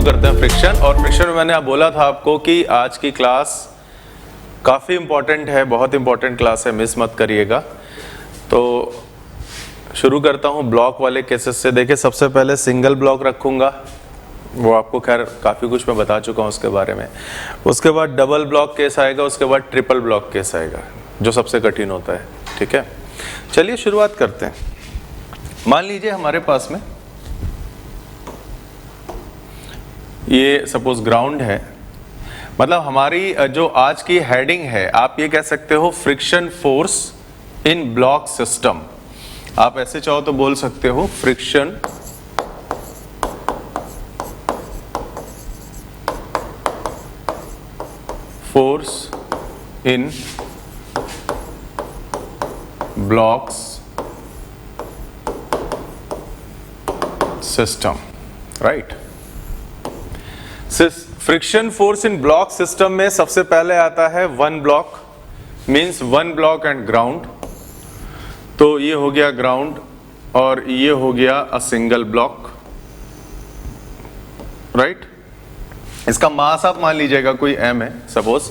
करते हैं फ्रिक्शन। और फ्रिक्शन में मैंने बोला था आपको कि आज की क्लास काफ़ी इम्पोर्टेंट है, बहुत इम्पोर्टेंट क्लास है, मिस मत करिएगा। तो शुरू करता हूँ ब्लॉक वाले केसेस से। देखिए सबसे पहले सिंगल ब्लॉक रखूँगा, वो आपको खैर काफ़ी कुछ मैं बता चुका हूँ उसके बारे में। उसके बाद डबल ब्लॉक केस आएगा, उसके बाद ट्रिपल ब्लॉक केस आएगा जो सबसे कठिन होता है। ठीक है, चलिए शुरुआत करते हैं। मान लीजिए हमारे पास में ये सपोज ग्राउंड है, मतलब हमारी जो आज की हेडिंग है आप ये कह सकते हो friction force in block system. आप ऐसे चाहो तो बोल सकते हो friction force in blocks system, right. Friction force in block system में सबसे पहले आता है one block, means one block and ground. तो ये हो गया ग्राउंड और ये हो गया अ सिंगल ब्लॉक, राइट। इसका मास आप मान लीजिएगा कोई m है सपोज,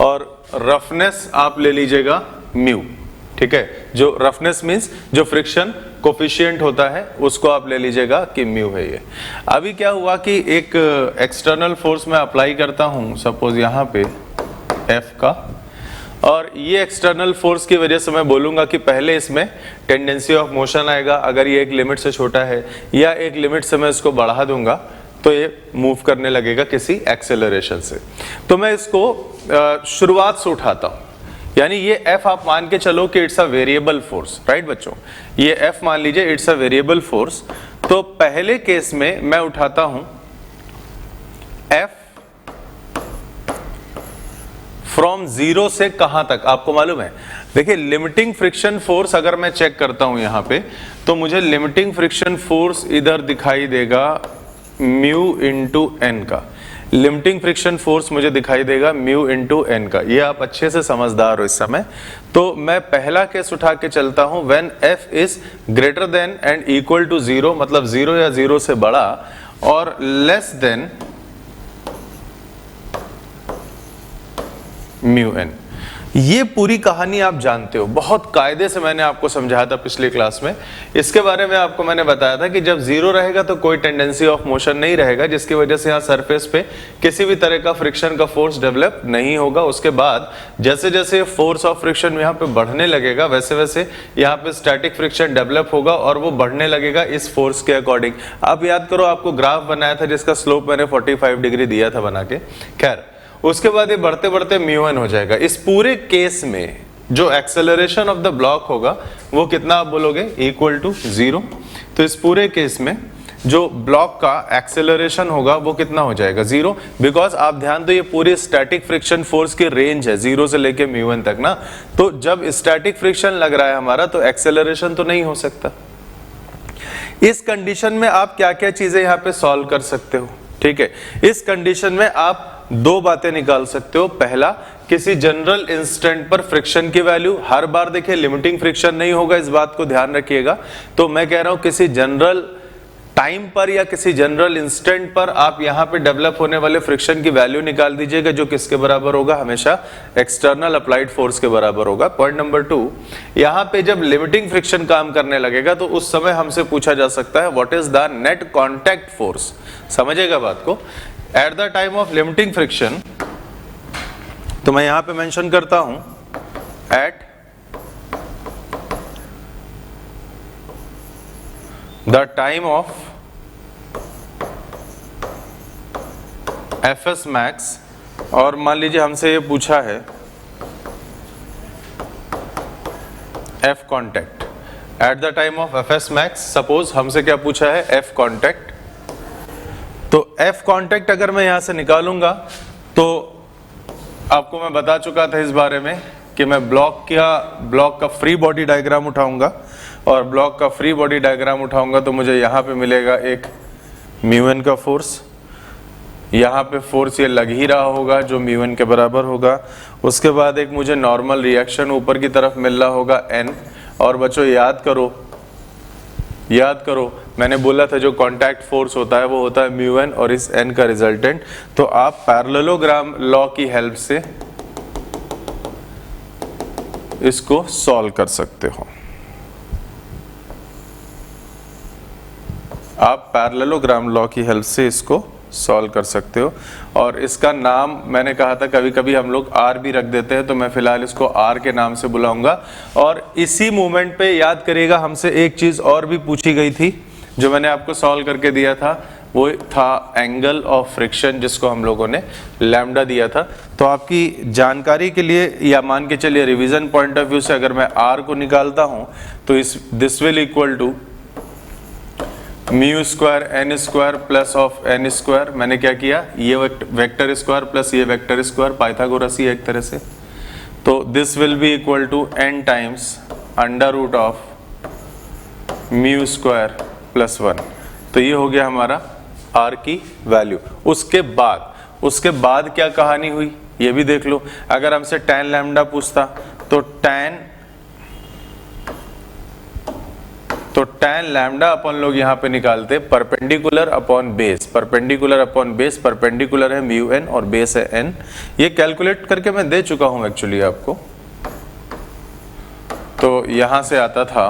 और रफनेस आप ले लीजिएगा म्यू। ठीक है, जो रफनेस मींस जो फ्रिक्शन कोफिशिएंट होता है उसको आप ले लीजिएगा कि म्यू है ये। अभी क्या हुआ कि एक एक्सटर्नल फोर्स मैं अप्लाई करता हूं सपोज यहाँ पे F का, और ये एक्सटर्नल फोर्स की वजह से मैं बोलूंगा कि पहले इसमें टेंडेंसी ऑफ मोशन आएगा। अगर ये एक लिमिट से छोटा है या एक लिमिट से मैं इसको बढ़ा दूंगा तो ये मूव करने लगेगा किसी एक्सेलरेशन से। तो मैं इसको शुरुआत से उठाता हूं, यानी ये F आप मान के चलो कि it's a variable force, right बच्चों। ये F मान लीजिए इट्स अ वेरिएबल फोर्स। तो पहले केस में मैं उठाता हूं F फ्रॉम जीरो से कहां तक, आपको मालूम है। देखिए लिमिटिंग फ्रिक्शन फोर्स अगर मैं चेक करता हूं यहां पे, तो मुझे लिमिटिंग फ्रिक्शन फोर्स इधर दिखाई देगा म्यू इंटू एन का। लिमिटिंग फ्रिक्शन फोर्स मुझे दिखाई देगा म्यू इंटू एन का। ये आप अच्छे से समझदार हो इस समय। तो मैं पहला केस उठा के चलता हूं when F is greater than and equal to zero, मतलब जीरो या जीरो से बड़ा, और लेस देन म्यू एन। ये पूरी कहानी आप जानते हो, बहुत कायदे से मैंने आपको समझाया था पिछली क्लास में। इसके बारे में आपको मैंने बताया था कि जब जीरो रहेगा तो कोई टेंडेंसी ऑफ मोशन नहीं रहेगा, जिसकी वजह से यहाँ सरफेस पे किसी भी तरह का फ्रिक्शन का फोर्स डेवलप नहीं होगा। उसके बाद जैसे जैसे फोर्स ऑफ फ्रिक्शन यहाँ पे बढ़ने लगेगा वैसे वैसे यहाँ पे स्टैटिक फ्रिक्शन डेवलप होगा और वो बढ़ने लगेगा इस फोर्स के अकॉर्डिंग। आप याद करो, आपको ग्राफ बनाया था जिसका स्लोप मैंने 45 डिग्री दिया था बना के। खैर उसके बाद ये बढ़ते बढ़ते म्यू एन हो जाएगा। इस पूरे केस में जो एक्सेलरेशन ऑफ द ब्लॉक होगा वो कितना आप बोलोगे, इक्वल टू जीरो। तो इस पूरे केस में जो ब्लॉक का एक्सेलरेशन होगा वो कितना हो जाएगा, जीरो। बिकॉज आप ध्यान दो ये पूरी स्टैटिक फ्रिक्शन फोर्स की रेंज है जीरो से लेके म्यू एन तक ना। तो जब स्टैटिक फ्रिक्शन लग रहा है हमारा तो एक्सेलरेशन तो नहीं हो सकता। इस कंडीशन में आप क्या क्या चीजें यहाँ पे सॉल्व कर सकते हो। ठीक है, इस कंडीशन में आप दो बातें निकाल सकते हो। पहला, किसी जनरल इंस्टेंट पर फ्रिक्शन की वैल्यू, हर बार देखिए लिमिटिंग फ्रिक्शन नहीं होगा, इस बात को ध्यान रखिएगा। तो मैं कह रहा हूं किसी जनरल टाइम पर या किसी जनरल इंस्टेंट पर आप यहां पे डेवलप होने वाले फ्रिक्शन की वैल्यू निकाल दीजिएगा, जो किसके बराबर होगा, हमेशा एक्सटर्नल अप्लाइड फोर्स के बराबर होगा। पॉइंट नंबर 2, यहां पे जब लिमिटिंग फ्रिक्शन काम करने लगेगा तो उस समय हमसे पूछा जा सकता है what is the net contact force. समझिएगा बात को। At the time of limiting friction, तो मैं यहां पे मेंशन करता हूं at the time of F S max, और मान लीजिए हमसे ये पूछा है F contact. At the time of F S max suppose हमसे क्या पूछा है, एफ कॉन्टैक्ट। तो एफ कॉन्टैक्ट अगर मैं यहां से निकालूंगा तो आपको मैं बता चुका था इस बारे में कि मैं ब्लॉक का फ्री बॉडी डायग्राम उठाऊंगा, और ब्लॉक का फ्री बॉडी डायग्राम उठाऊंगा तो मुझे यहाँ पे मिलेगा एक म्यू एन का फोर्स। यहाँ पे फोर्स ये लग ही रहा होगा जो म्यू एन के बराबर होगा। उसके बाद एक मुझे नॉर्मल रिएक्शन ऊपर की तरफ मिल रहा होगा एन। और बच्चों याद करो मैंने बोला था जो कांटेक्ट फोर्स होता है वो होता है म्यू एन और इस एन का रिजल्टेंट। तो आप पैरेललोग्राम लॉ की हेल्प से इसको सॉल्व कर सकते हो। आप पैरेललोग्राम लॉ की हेल्प से इसको सॉल्व कर सकते हो। और इसका नाम मैंने कहा था कभी कभी हम लोग आर भी रख देते हैं, तो मैं फिलहाल इसको आर के नाम से बुलाऊंगा। और इसी मोमेंट पे याद करिएगा हमसे एक चीज और भी पूछी गई थी जो मैंने आपको सॉल्व करके दिया था, वो था एंगल ऑफ फ्रिक्शन, जिसको हम लोगों ने लैम्डा दिया था। तो आपकी जानकारी के लिए या मान के चलिए रिवीजन पॉइंट ऑफ व्यू से अगर मैं आर को निकालता हूं तो this will equal to mu square N square plus of N square. मैंने क्या किया, ये वेक्टर स्क्वायर प्लस ये वेक्टर स्क्वायर, पाइथागोरस ही एक तरह से। तो this will be equal to N times under root of mu square plus 1। तो ये हो गया हमारा आर की वैल्यू। उसके बाद क्या कहानी हुई ये भी देख लो। अगर हमसे tan लैम्डा पूछता तो tan लैम्डा अपन लोग यहाँ पे निकालते perpendicular upon base. Perpendicular upon base, perpendicular है म्यू एन और बेस है एन। ये कैलकुलेट करके मैं दे चुका हूं एक्चुअली आपको। तो यहां से आता था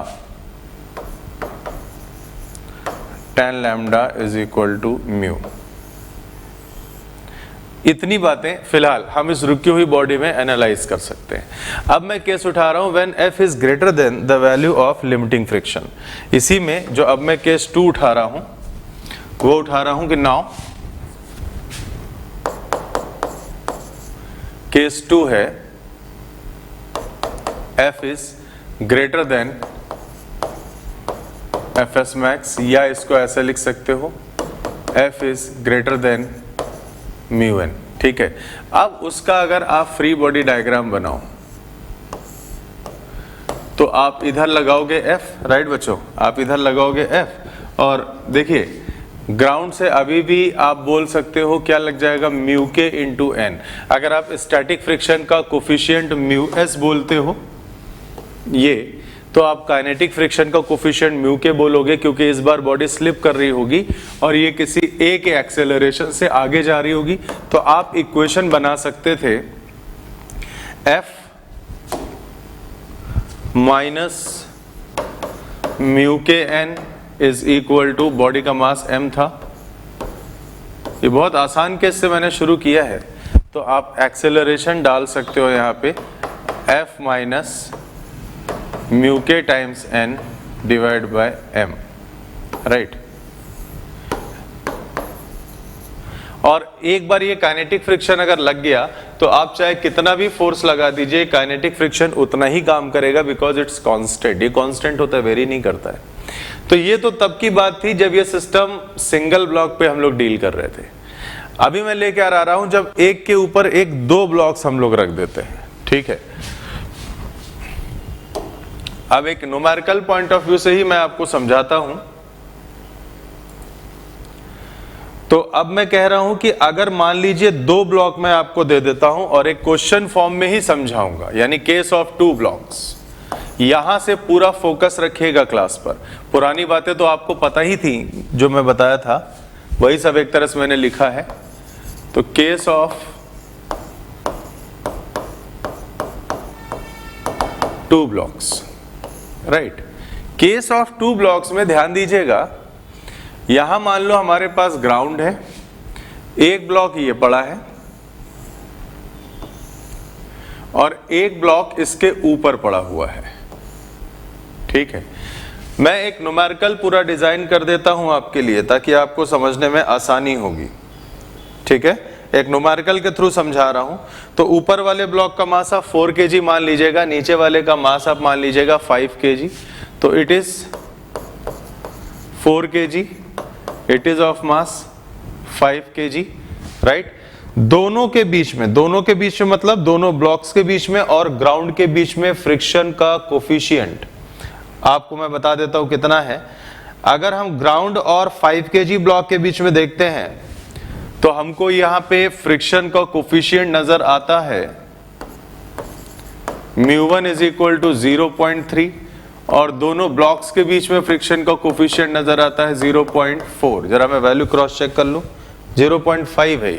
tan lambda is equal to mu. इतनी बातें फिलहाल हम इस रुकी हुई बॉडी में एनालाइज कर सकते हैं। अब मैं केस उठा रहा हूं when f is greater then the value of limiting friction. इसी में जो अब मैं केस 2 उठा रहा हूं वो उठा रहा हूं कि नाउ केस 2 है f is greater than fs max, या इसको ऐसे लिख सकते हो f is greater than mu N. ठीक है, अब उसका अगर आप फ्री बॉडी डायग्राम बनाओ तो आप इधर लगाओगे f, राइट बच्चों, आप इधर लगाओगे f और देखिए ग्राउंड से अभी भी आप बोल सकते हो क्या लग जाएगा, म्यू के इंटू एन। अगर आप स्टैटिक फ्रिक्शन का कोफिशिएंट म्यू एस बोलते हो ये, तो आप काइनेटिक फ्रिक्शन का कोफिशिएंट म्यू के बोलोगे, क्योंकि इस बार बॉडी स्लिप कर रही होगी और ये किसी ए के एक्सेलरेशन से आगे जा रही होगी। तो आप इक्वेशन बना सकते थे F minus mu K N is equal to, body का मास m था। ये बहुत आसान केस से मैंने शुरू किया है, तो आप एक्सेलरेशन डाल सकते हो यहाँ पे f minus mu K times N divide by m, right. और एक बार ये काइनेटिक फ्रिक्शन अगर लग गया तो आप चाहे कितना भी फोर्स लगा दीजिए, काइनेटिक फ्रिक्शन उतना ही काम करेगा, बिकॉज इट्स कांस्टेंट। ये कांस्टेंट होता है, वेरी नहीं करता है। तो ये तो तब की बात थी जब ये सिस्टम सिंगल ब्लॉक पे हम लोग डील कर रहे थे। अभी मैं लेके आ रहा हूं जब एक के ऊपर एक 2 ब्लॉक्स हम लोग रख देते हैं। ठीक है, अब एक न्यूमेरिकल पॉइंट ऑफ व्यू से ही मैं आपको समझाता हूं। तो अब मैं कह रहा हूं कि अगर मान लीजिए 2 ब्लॉक मैं आपको दे देता हूं और एक क्वेश्चन फॉर्म में ही समझाऊंगा, यानी केस ऑफ 2 ब्लॉक्स, यहां से पूरा फोकस रखिएगा क्लास पर। पुरानी बातें तो आपको पता ही थी, जो मैं बताया था वही सब एक तरह से मैंने लिखा है। तो case of 2 blocks, right. Case of 2 blocks में ध्यान दीजिएगा, यहां मान लो हमारे पास ग्राउंड है, एक ब्लॉक ये पड़ा है और एक ब्लॉक इसके ऊपर पड़ा हुआ है। ठीक है, मैं एक न्यूमेरिकल पूरा डिजाइन कर देता हूं आपके लिए ताकि आपको समझने में आसानी होगी। ठीक है, एक न्यूमेरिकल के थ्रू समझा रहा हूं। तो ऊपर वाले ब्लॉक का मास आप 4 kg मान लीजिएगा, नीचे वाले का मास आप मान लीजिएगा 5 kg। तो it is 4 kg, it is of mass 5 kg, right. दोनों के बीच में मतलब दोनों ब्लॉक्स के बीच में और ग्राउंड के बीच में फ्रिक्शन का कोफिशिएंट आपको मैं बता देता हूं कितना है। अगर हम ग्राउंड और 5 kg ब्लॉक के बीच में देखते हैं तो हमको यहां पे फ्रिक्शन का कोफिशिएंट नजर आता है μ1 इज इक्वल टू 0.3 और दोनों ब्लॉक्स के बीच में फ्रिक्शन का कोफिशिएंट नजर आता है 0.4। जरा मैं वैल्यू क्रॉस चेक कर लूं, 0.5 है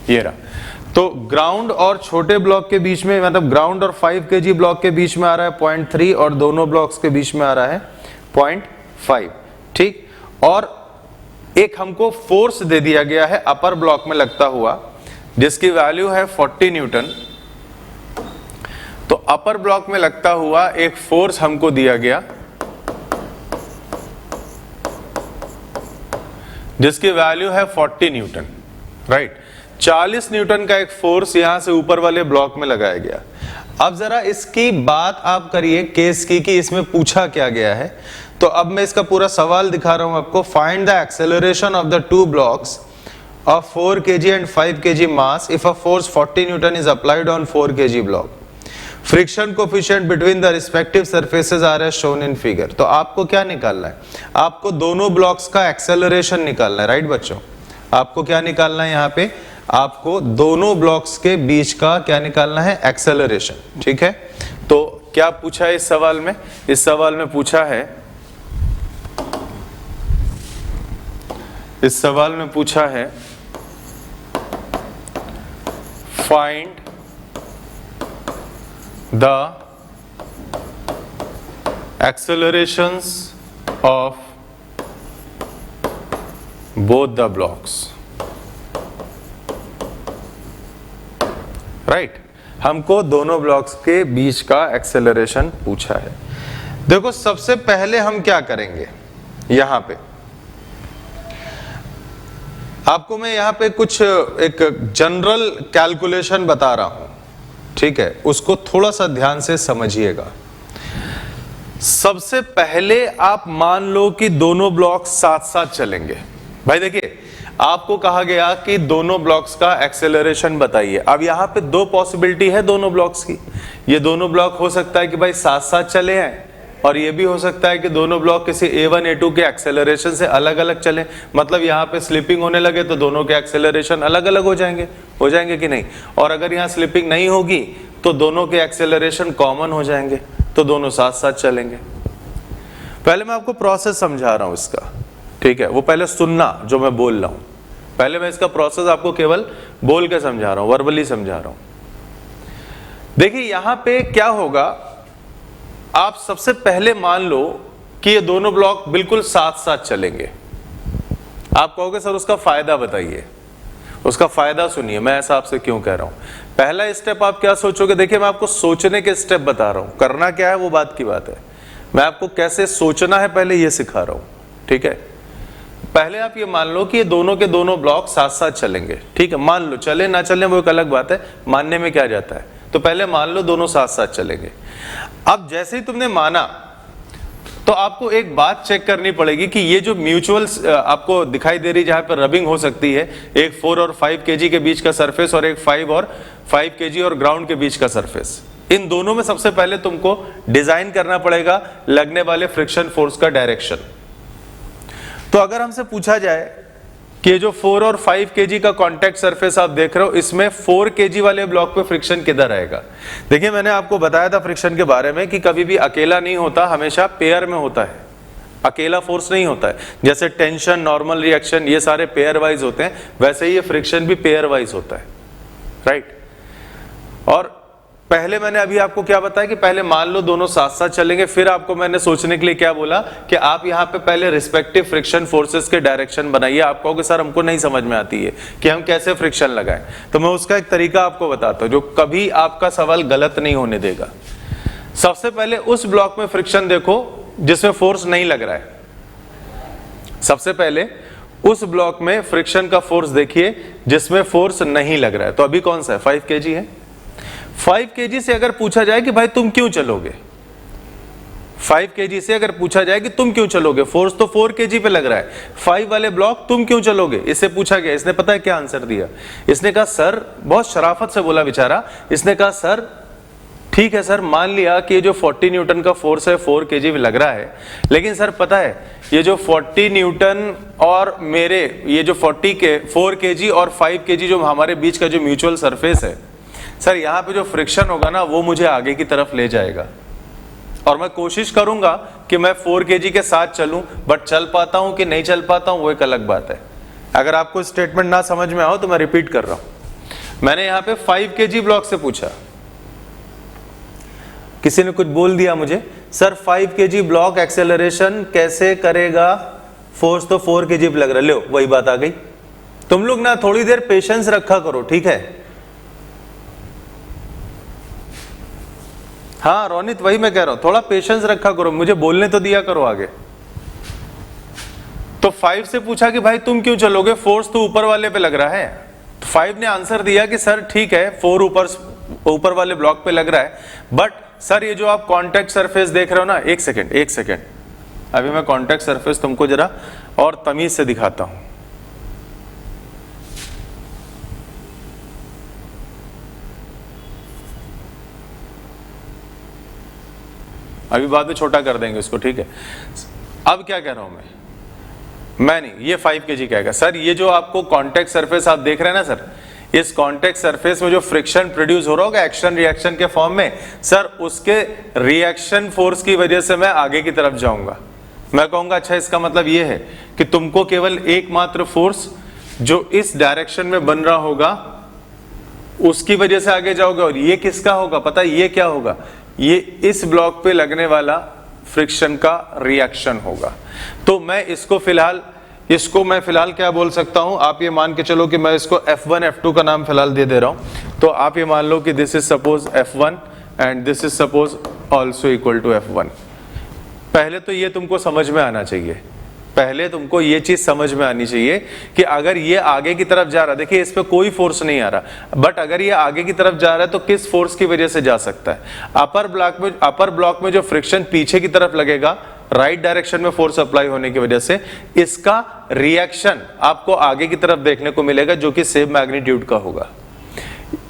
ये रहा। तो ग्राउंड और छोटे ब्लॉक के बीच में, मतलब ग्राउंड और 5 kg ब्लॉक के बीच में आ रहा है 0.3 और दोनों ब्लॉक्स के बीच में आ रहा है 0.5, ठीक। और एक हमको फोर्स दे दिया गया है अपर ब्लॉक में लगता हुआ, जिसकी वैल्यू है 40 न्यूटन। तो अपर ब्लॉक में लगता हुआ एक फोर्स हमको दिया गया जिसकी वैल्यू है 40 न्यूटन, राइट। 40 न्यूटन का एक फोर्स यहां से ऊपर वाले ब्लॉक में लगाया गया। अब जरा इसकी बात आप करिए केस की कि इसमें पूछा क्या गया है। तो अब मैं इसका पूरा सवाल दिखा रहा हूं आपको। Find the acceleration of the two blocks of 4 kg and 5 kg mass if a force 40 Newton is applied on 4 kg block. Friction coefficient between the respective surfaces are as shown in figure. तो आपको क्या निकालना है? आपको दोनों blocks का acceleration निकालना है, राइट बच्चों। आपको क्या निकालना है यहाँ पे? आपको दोनों ब्लॉक्स के बीच का क्या निकालना है? एक्सेलरेशन, ठीक है। तो क्या पूछा है इस सवाल में? इस सवाल में पूछा है, इस सवाल में पूछा है find the accelerations of both the blocks, right। हमको दोनों ब्लॉक्स के बीच का एक्सेलरेशन पूछा है। देखो सबसे पहले हम क्या करेंगे, यहां पे आपको मैं यहां पे कुछ एक जनरल कैलकुलेशन बता रहा हूं, ठीक है। उसको थोड़ा सा ध्यान से समझिएगा। सबसे पहले आप मान लो कि दोनों ब्लॉक साथ साथ चलेंगे। भाई देखिए, आपको कहा गया कि दोनों ब्लॉक्स का एक्सेलरेशन बताइए। अब यहां पे दो पॉसिबिलिटी है दोनों ब्लॉक्स की। ये दोनों ब्लॉक हो सकता है कि भाई साथ साथ चले हैं, और ये भी हो सकता है कि दोनों ब्लॉक किसी A1 A2 के एक्सेलरेशन से अलग अलग चले। मतलब यहाँ पे स्लिपिंग होने लगे तो दोनों के एक्सेलरेशन अलग अलग हो जाएंगे कि नहीं। और अगर यहाँ स्लिपिंग नहीं होगी तो दोनों के एक्सेलरेशन कॉमन हो जाएंगे, तो दोनों साथ साथ चलेंगे। पहले मैं आपको प्रोसेस समझा रहा हूं इसका, ठीक है। वो पहले सुनना जो मैं बोल रहा हूं। पहले मैं इसका प्रोसेस आपको केवल बोल के समझा रहा हूं, वर्बली समझा रहा हूं। देखिए यहां पे क्या होगा, आप सबसे पहले मान लो कि ये दोनों ब्लॉक बिल्कुल साथ साथ चलेंगे। आप कहोगे सर उसका फायदा बताइए। उसका फायदा सुनिए, मैं ऐसा आपसे क्यों कह रहा हूं। पहला स्टेप आप क्या सोचोगे? देखिए मैं आपको सोचने के स्टेप बता रहा हूं, करना क्या है वो बात की बात है। मैं आपको कैसे सोचना है पहले ये सिखा रहा हूं, ठीक है। पहले आप ये मान लो कि ये दोनों के दोनों ब्लॉक साथ साथ चलेंगे, ठीक है। मान लो, चले ना चले वो एक अलग बात है, मानने में क्या जाता है। तो पहले मान लो दोनों साथ साथ चलेंगे। अब जैसे ही तुमने माना तो आपको एक बात चेक करनी पड़ेगी कि ये जो म्यूचुअल आपको दिखाई दे रही जहां पर रबिंग हो सकती है, एक 4 और 5 kg के बीच का सरफेस और एक 5 kg और ग्राउंड के बीच का सरफेस, इन दोनों में सबसे पहले तुमको डिजाइन करना पड़ेगा लगने वाले फ्रिक्शन फोर्स का डायरेक्शन। तो अगर हमसे पूछा जाए कि जो 4 और 5 kg का कांटेक्ट सरफेस आप देख रहे हो, इसमें 4 kg वाले ब्लॉक पे फ्रिक्शन किधर आएगा? देखिए मैंने आपको बताया था फ्रिक्शन के बारे में कि कभी भी अकेला नहीं होता, हमेशा पेयर में होता है। अकेला फोर्स नहीं होता है। जैसे टेंशन, नॉर्मल रिएक्शन, ये सारे पेयर वाइज होते हैं, वैसे ही ये फ्रिक्शन भी पेयर वाइज होता है, राइट। और पहले मैंने अभी आपको क्या बताया कि पहले मान लो दोनों साथ साथ चलेंगे। फिर आपको मैंने सोचने के लिए क्या बोला कि आप यहाँ पे पहले रिस्पेक्टिव फ्रिक्शन फोर्सेस के डायरेक्शन बनाइए। आप कहोगे सर हमको नहीं समझ में आती है कि हम कैसे फ्रिक्शन लगाएं। तो मैं उसका एक तरीका आपको बताता हूं जो कभी आपका सवाल गलत नहीं होने देगा। सबसे पहले उस ब्लॉक में फ्रिक्शन देखो जिसमें फोर्स नहीं लग रहा है। सबसे पहले उस ब्लॉक में फ्रिक्शन का फोर्स देखिए जिसमें फोर्स नहीं लग रहा है। तो अभी कौन सा है? 5 kg है। 5 kg से अगर पूछा जाए कि भाई तुम क्यों चलोगे, 5 kg से अगर पूछा जाए कि तुम क्यों चलोगे, फोर्स तो 4 kg पे लग रहा है, 5 वाले ब्लॉक तुम क्यों चलोगे, इससे पूछा गया। इसने पता है क्या आंसर दिया? इसने कहा सर, बहुत शराफत से बोला बेचारा, इसने कहा सर ठीक है सर, मान लिया कि ये जो 40 न्यूटन का फोर्स है 4 kg में लग रहा है, लेकिन सर पता है ये जो 40 न्यूटन और मेरे ये जो 4 kg और 5 kg जो हमारे बीच का जो म्यूचुअल सरफेस है, सर यहाँ पे जो फ्रिक्शन होगा ना वो मुझे आगे की तरफ ले जाएगा, और मैं कोशिश करूंगा कि मैं 4 kg के साथ चलूं, बट चल पाता हूं कि नहीं चल पाता हूं वो एक अलग बात है। अगर आपको स्टेटमेंट ना समझ में आओ तो मैं रिपीट कर रहा हूं। मैंने यहां पे 5 kg ब्लॉक से पूछा, किसी ने कुछ बोल दिया मुझे, सर 5 kg ब्लॉक एक्सेलरेशन कैसे करेगा, फोर्स तो 4 kg पे लग रहा है। लो वही बात आ गई। तुम लोग ना थोड़ी देर पेशेंस रखा करो, ठीक है? हाँ रोनित, वही मैं कह रहा हूं, थोड़ा पेशेंस रखा करो, मुझे बोलने तो दिया करो आगे। तो 5 से पूछा कि भाई तुम क्यों चलोगे, फोर्स तो ऊपर वाले पे लग रहा है। तो 5 ने आंसर दिया कि सर ठीक है 4 ऊपर वाले ब्लॉक पे लग रहा है, बट सर ये जो आप कॉन्टैक्ट सरफेस देख रहे हो ना, एक सेकेंड, अभी मैं कॉन्टैक्ट सरफेस तुमको जरा और तमीज से दिखाता हूं। अभी बाद में छोटा कर देंगे इसको, ठीक है? अब क्या कह रहा हूं मैं नहीं, ये 5 kg कहेगा। सर ये जो आपको कॉन्टैक्ट सरफेस आप देख रहे हैं ना सर, इस कॉन्टैक्ट सरफेस में जो फ्रिक्शन प्रोड्यूस हो रहा होगा एक्शन रिएक्शन के फॉर्म में, सर उसके रिएक्शन फोर्स की वजह से मैं आगे की तरफ जाऊंगा। मैं कहूंगा अच्छा इसका मतलब ये है कि तुमको केवल एकमात्र फोर्स जो इस डायरेक्शन में बन रहा होगा उसकी वजह से आगे जाओगे, और ये किसका होगा पता है? ये क्या होगा? ये इस ब्लॉक पे लगने वाला फ्रिक्शन का रिएक्शन होगा। तो मैं इसको मैं फिलहाल क्या बोल सकता हूं, आप ये मान के चलो कि मैं इसको F1 F2 का नाम फिलहाल दे दे रहा हूं। तो आप ये मान लो कि this is suppose F1 and this is suppose also equal to F1। पहले तो ये तुमको समझ में आना चाहिए, पहले तुमको ये चीज समझ में आनी चाहिए कि अगर ये आगे की तरफ जा रहा है, देखिए इस पे कोई फोर्स नहीं आ रहा, बट अगर ये आगे की तरफ जा रहा है तो किस फोर्स की वजह से जा सकता है? अपर ब्लॉक में जो फ्रिक्शन पीछे की तरफ लगेगा, राइट डायरेक्शन में फोर्स अप्लाई होने की वजह से इसका रिएक्शन आपको आगे की तरफ देखने को मिलेगा, जो कि सेम मैग्नीट्यूड का होगा।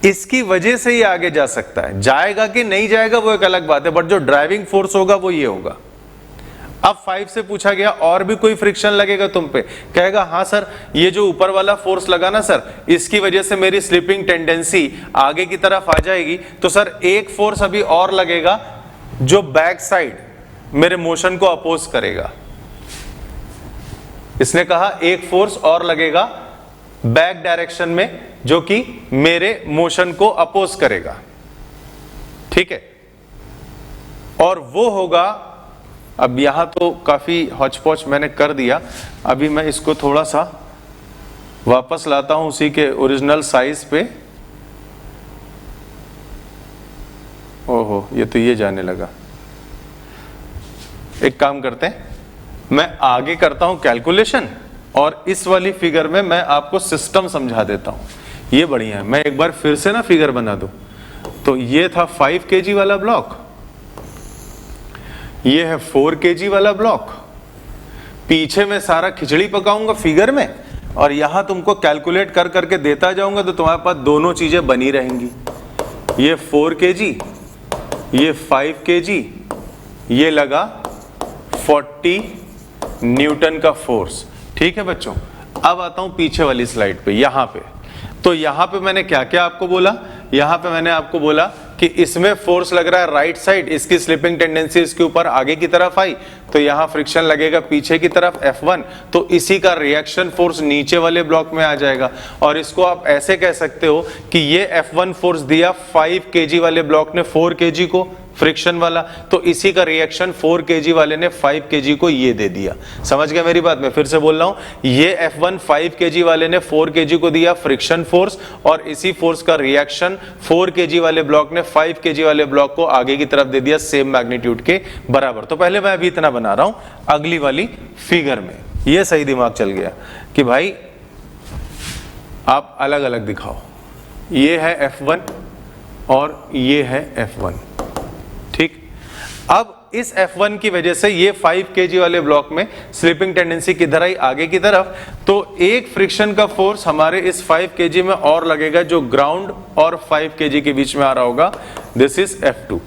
इसकी वजह से ये आगे जा सकता है, जाएगा कि नहीं जाएगा वो एक अलग बात है, बट जो ड्राइविंग फोर्स होगा वो ये होगा। अब 5 से पूछा गया और भी कोई फ्रिक्शन लगेगा तुम पे, कहेगा हाँ सर ये जो ऊपर वाला फोर्स लगा ना सर, इसकी वजह से मेरी स्लिपिंग टेंडेंसी आगे की तरफ आ जाएगी। तो सर एक फोर्स अभी और लगेगा जो बैक साइड मेरे मोशन को अपोज करेगा। इसने कहा एक फोर्स और लगेगा बैक डायरेक्शन में जो कि मेरे मोशन को अपोज करेगा, ठीक है? और वो होगा, अब यहां तो काफी हौच-पौच मैंने कर दिया, अभी मैं इसको थोड़ा सा वापस लाता हूं उसी के ओरिजिनल साइज पे। ओहो ये तो ये जाने लगा। एक काम करते हैं, मैं आगे करता हूं कैलकुलेशन और इस वाली फिगर में मैं आपको सिस्टम समझा देता हूं। ये बढ़िया है, मैं एक बार फिर से ना फिगर बना दूं। तो ये था 5 kg वाला ब्लॉक, ये है 4 kg वाला ब्लॉक, पीछे मैं सारा खिचड़ी पकाऊंगा फिगर में और यहां तुमको कैलकुलेट कर करके देता जाऊंगा, तो तुम्हारे पास दोनों चीजें बनी रहेंगी। ये 4 kg, ये 5 kg, ये लगा 40 न्यूटन का फोर्स, ठीक है बच्चों? अब आता हूं पीछे वाली स्लाइड पे, यहां पे। तो यहां पे मैंने क्या क्या आपको बोला? यहां पे मैंने आपको बोला कि इसमें फोर्स लग रहा है राइट साइड, इसकी स्लिपिंग टेंडेंसी इसके ऊपर आगे की तरफ आई, तो यहां फ्रिक्शन लगेगा पीछे की तरफ F1, तो इसी का रिएक्शन फोर्स नीचे वाले ब्लॉक में आ जाएगा। और इसको आप ऐसे कह सकते हो कि ये F1 फोर्स दिया 5 kg वाले ब्लॉक ने 4 kg को फ्रिक्शन वाला, तो इसी का रिएक्शन 4 kg वाले ने 5 kg को ये दे दिया। समझ गया मेरी बात? मैं फिर से बोल रहा हूं, ये F1 5 kg वाले ने 4 kg को दिया फ्रिक्शन फोर्स, और इसी फोर्स का रिएक्शन 4 kg वाले ब्लॉक ने 5 kg वाले ब्लॉक को आगे की तरफ दे दिया सेम मैग्नीट्यूड के बराबर। तो पहले मैं अभी इतना बना रहा हूं, अगली वाली फिगर में ये सही दिमाग चल गया कि भाई आप अलग अलग दिखाओ। ये है F1 और ये है F1, ठीक? अब इस F1 की वजह से ये 5 kg वाले ब्लॉक में स्लिपिंग टेंडेंसी किधर आई? आगे की तरफ। तो एक फ्रिक्शन का फोर्स हमारे इस 5 kg में और लगेगा जो ग्राउंड और 5 kg के बीच में आ रहा होगा, दिस इज F2।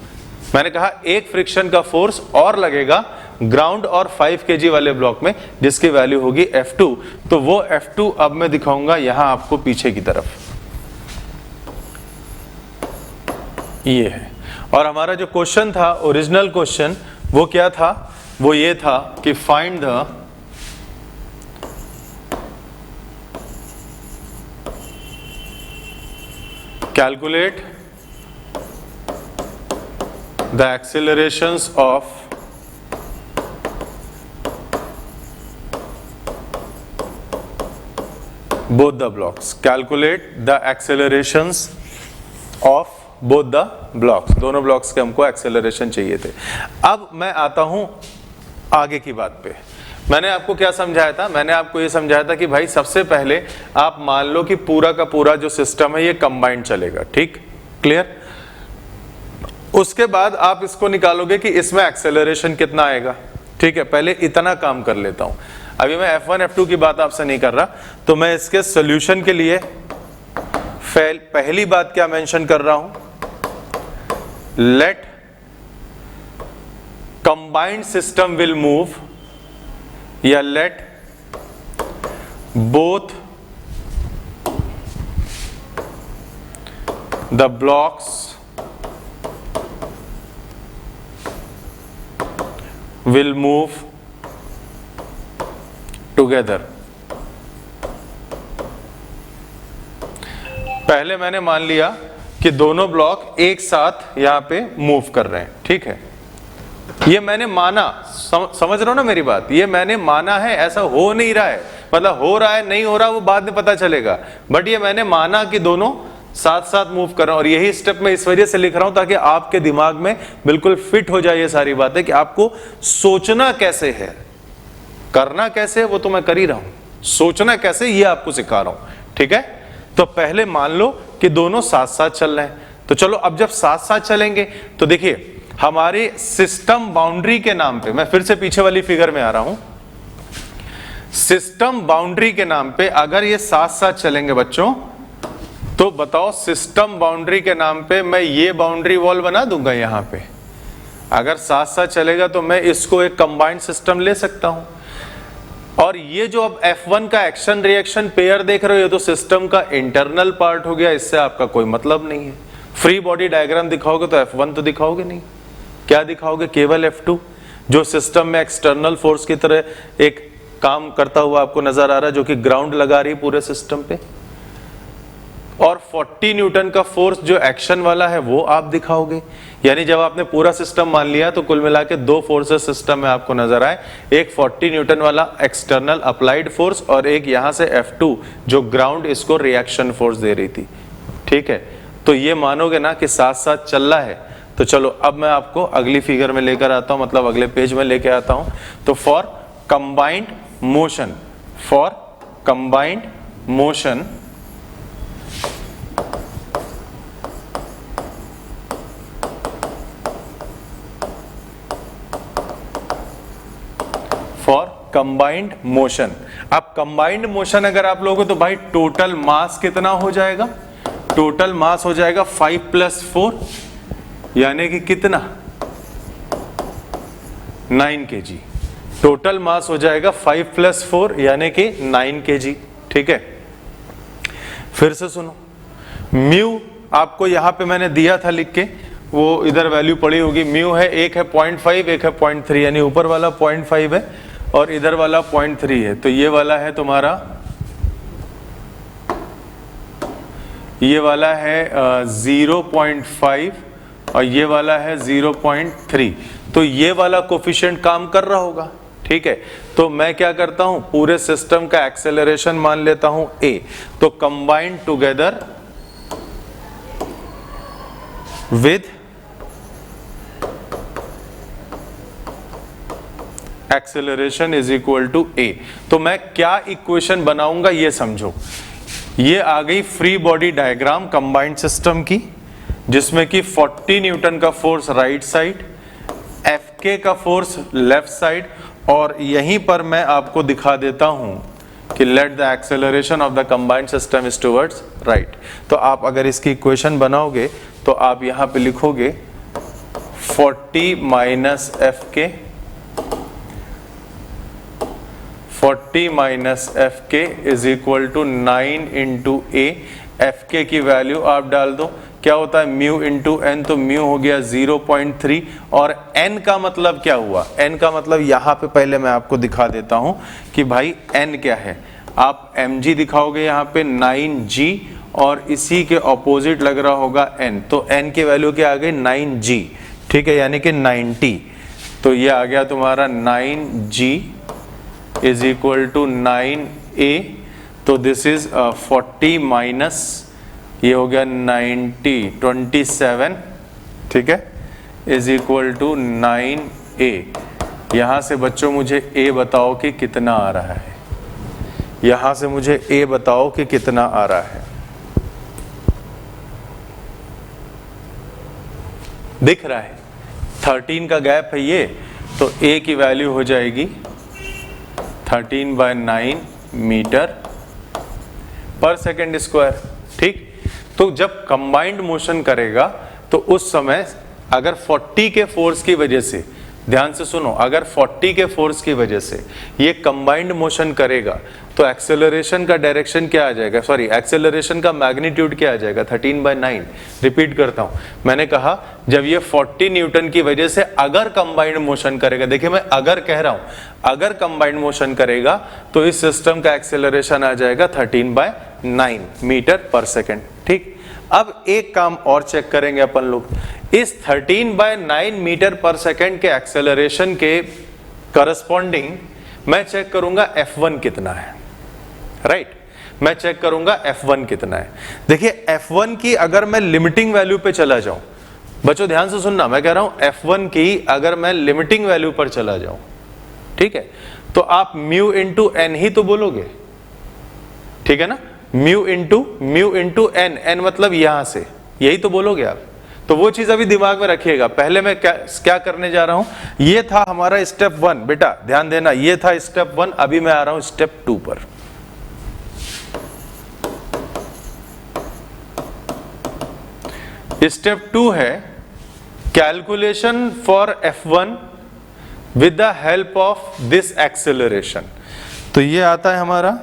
मैंने कहा एक फ्रिक्शन का फोर्स और लगेगा ग्राउंड और 5 kg वाले ब्लॉक में, जिसकी वैल्यू होगी F2। तो वो F2 अब मैं दिखाऊंगा यहां आपको पीछे की तरफ। ये है। और हमारा जो क्वेश्चन था, ओरिजिनल क्वेश्चन, वो क्या था? वो ये था कि find the calculate the accelerations of both the blocks, calculate the accelerations of both the blocks, दोनों ब्लॉक्स के हमको एक्सेलरेशन चाहिए थे। अब मैं आता हूं आगे की बात पे। मैंने आपको क्या समझाया था? मैंने आपको ये समझाया था कि भाई सबसे पहले आप मान लो कि पूरा का पूरा जो सिस्टम है ये कंबाइंड चलेगा, ठीक, क्लियर। उसके बाद आप इसको निकालोगे कि इसमें एक्सेलरेशन कितना आएगा, ठीक है। पहले इतना काम कर लेता हूं, अभी मैं F1 F2 की बात आपसे नहीं कर रहा, तो मैं इसके सॉल्यूशन के लिए पहली बात क्या मेंशन कर रहा हूं, let combined system will move, या let both the blocks will move together. पहले मैंने मान लिया कि दोनों ब्लॉक एक साथ यहां पे मूव कर रहे हैं, ठीक है। ये मैंने माना, समझ रहे हो ना मेरी बात? ये मैंने माना है, ऐसा हो नहीं रहा है, मतलब हो रहा है नहीं हो रहा वो बाद में पता चलेगा, बट ये मैंने माना कि दोनों साथ साथ मूव कर रहे हैं। और यही स्टेप मैं इस वजह से लिख रहा हूं ताकि आपके दिमाग में बिल्कुल फिट हो जाए ये सारी बातें कि आपको सोचना कैसे है, करना कैसे है वो तो मैं कर ही रहा हूं, सोचना कैसे ये आपको सिखा रहा हूं, ठीक है। तो पहले मान लो कि दोनों साथ साथ चल रहे हैं, तो चलो अब जब साथ साथ चलेंगे तो देखिए हमारे सिस्टम बाउंड्री के नाम पे, मैं फिर से पीछे वाली फिगर में आ रहा हूं, सिस्टम बाउंड्री के नाम पे अगर ये साथ साथ चलेंगे बच्चों, तो बताओ सिस्टम बाउंड्री के नाम पे मैं ये बाउंड्री वॉल बना दूंगा यहां पे। अगर साथ साथ चलेगा तो मैं इसको एक कंबाइंड सिस्टम ले सकता हूं। और ये जो अब F1 का एक्शन रिएक्शन पेयर देख रहे हो, ये तो सिस्टम का इंटरनल पार्ट हो गया, इससे आपका कोई मतलब नहीं है। फ्री बॉडी डायग्राम दिखाओगे तो F1 तो दिखाओगे नहीं, क्या दिखाओगे? केवल F2 जो सिस्टम में एक्सटर्नल फोर्स की तरह एक काम करता हुआ आपको नजर आ रहा है, जो कि ग्राउंड लगा रही है पूरे सिस्टम पे। और 40 न्यूटन का फोर्स जो एक्शन वाला है वो आप दिखाओगे। यानी जब आपने पूरा सिस्टम मान लिया तो कुल मिला के दो फोर्सेस सिस्टम में आपको नजर आए, एक 40 न्यूटन वाला एक्सटर्नल अप्लाइड फोर्स और एक यहां से F2 जो ग्राउंड इसको रिएक्शन फोर्स दे रही थी, ठीक है। तो ये मानोगे ना कि साथ साथ चल रहा है। तो चलो अब मैं आपको अगली फिगर में लेकर आता हूं, मतलब अगले पेज में लेके आता हूं। तो for combined motion, for combined motion for combined motion. अब कंबाइंड मोशन अगर आप लोगों तो भाई टोटल मास कितना हो जाएगा? टोटल मास हो जाएगा 5 + 4 यानी कि कितना? 9 kg। टोटल मास हो जाएगा 5 + 4 यानी कि 9 kg, ठीक है। फिर से सुनो, म्यू आपको यहां पे मैंने दिया था लिख के, वो इधर वैल्यू पड़ी होगी। म्यू है, एक है 0.5 एक है 0.3, यानी ऊपर वाला 0.5 है और इधर वाला 0.3 है। तो ये वाला है तुम्हारा, ये वाला है 0.5 और ये वाला है 0.3। तो ये वाला कोफिशिएंट काम कर रहा होगा, ठीक है। तो मैं क्या करता हूं, पूरे सिस्टम का एक्सेलरेशन मान लेता हूं a। तो combined together with acceleration is equal to a। तो मैं क्या इक्वेशन बनाऊंगा ये समझो। ये आ गई free body diagram combined system की, जिसमें कि 40 न्यूटन का फोर्स राइट साइड, Fk का फोर्स लेफ्ट साइड, और यहीं पर मैं आपको दिखा देता हूं कि let the acceleration of the combined system is towards right. तो आप अगर इसकी इक्वेशन बनाओगे तो आप यहां पे लिखोगे 40 minus Fk, 40 minus Fk is equal to 9 into A। Fk की वैल्यू आप डाल दो क्या होता है म्यू इंटू एन, तो म्यू हो गया 0.3 और एन का मतलब क्या हुआ, एन का मतलब यहाँ पे पहले मैं आपको दिखा देता हूं कि भाई एन क्या है। आप mg दिखाओगे यहाँ पे 9g और इसी के ऑपोजिट लग रहा होगा n, तो n की वैल्यू क्या आ गई 9g, ठीक है, यानी कि 90। तो ये आ गया तुम्हारा 9g is equal to 9a, तो दिस इज 40 माइनस ये हो गया 90 27, ठीक है, इज इक्वल टू 9a। यहां से बच्चों मुझे a बताओ कि कितना आ रहा है, यहां से मुझे a बताओ कि कितना आ रहा है। दिख रहा है 13 का गैप है ये, तो a की वैल्यू हो जाएगी 13/9 मीटर पर सेकेंड स्क्वायर, ठीक। तो जब कंबाइंड मोशन करेगा तो उस समय अगर 40 के फोर्स की वजह से, ध्यान से सुनो, अगर 40 के फोर्स की वजह से ये कंबाइंड मोशन करेगा तो एक्सेलरेशन का डायरेक्शन क्या आ जाएगा, सॉरी एक्सेलरेशन का मैग्नीट्यूड क्या आ जाएगा 13/9। रिपीट करता हूं, मैंने कहा जब ये 40 न्यूटन की वजह से अगर कंबाइंड मोशन करेगा, देखिए मैं अगर कह रहा हूं, अगर कंबाइंड मोशन करेगा तो इस सिस्टम का एक्सेलरेशन आ जाएगा 13/9 मीटर पर सेकेंड, ठीक। अब एक काम और चेक करेंगे अपन लोग, इस 13/9 मीटर पर सेकेंड के एक्सेलरेशन के करस्पॉन्डिंग मैं चेक करूंगा F1 कितना है, राइट, मैं चेक करूंगा F1 कितना है। देखिए F1 की अगर मैं लिमिटिंग वैल्यू पे चला जाऊं, बच्चों ध्यान से सुनना, मैं कह रहा हूं F1 की अगर मैं लिमिटिंग वैल्यू पर चला जाऊं, ठीक है, तो आप म्यू इंटू एन ही तो बोलोगे, ठीक है ना, म्यू इंटू एन, एन मतलब यहां से, यही तो बोलोगे आप। तो वो चीज अभी दिमाग में रखिएगा। पहले मैं क्या करने जा रहा हूं, ये था हमारा स्टेप 1, बेटा ध्यान देना, ये था स्टेप 1, अभी मैं आ रहा हूं स्टेप 2 पर। स्टेप 2 है calculation for F1 with the help of this acceleration. तो ये आता है हमारा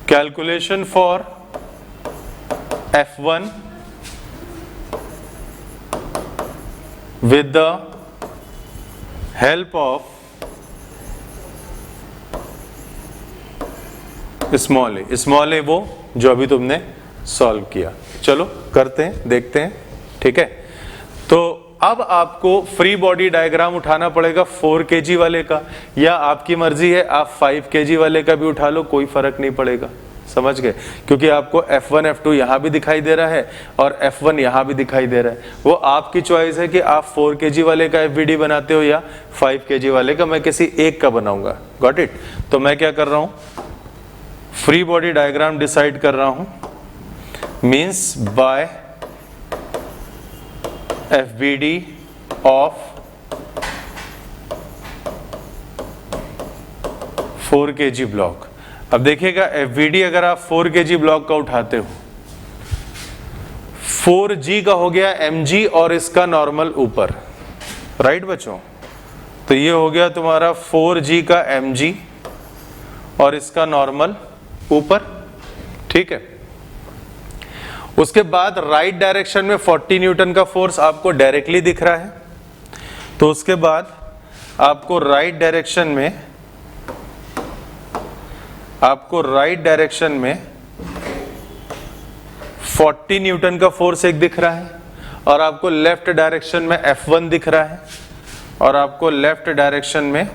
calculation for F1 with the help of small a. Small a वो जो अभी तुमने सॉल्व किया, चलो करते हैं, देखते हैं, ठीक है। तो अब आपको फ्री बॉडी डायग्राम उठाना पड़ेगा 4 kg वाले का, या आपकी मर्जी है आप 5 kg वाले का भी उठा लो, कोई फर्क नहीं पड़ेगा, समझ गए, क्योंकि आपको F1 F2 यहां भी दिखाई दे रहा है और F1 यहां भी दिखाई दे रहा है। वो आपकी चॉइस है कि आप 4 kg वाले का FBD बनाते हो या 5 kg वाले का, मैं किसी एक का बनाऊंगा, गॉट इट। तो मैं क्या कर रहा हूं, फ्री बॉडी डायग्राम डिसाइड कर रहा हूं, means by FBD of 4 kg block. अब देखिएगा FBD अगर आप 4 kg ब्लॉक का उठाते हो, 4G का हो गया mg और इसका नॉर्मल ऊपर, राइट बच्चों। तो ये हो गया तुम्हारा 4G का mg और इसका नॉर्मल ऊपर, ठीक है। उसके बाद राइट डायरेक्शन में 40 न्यूटन का फोर्स आपको डायरेक्टली दिख रहा है, तो उसके बाद आपको राइट डायरेक्शन में 40 न्यूटन का फोर्स एक दिख रहा है, और आपको लेफ्ट डायरेक्शन में F1 दिख रहा है, और आपको लेफ्ट डायरेक्शन में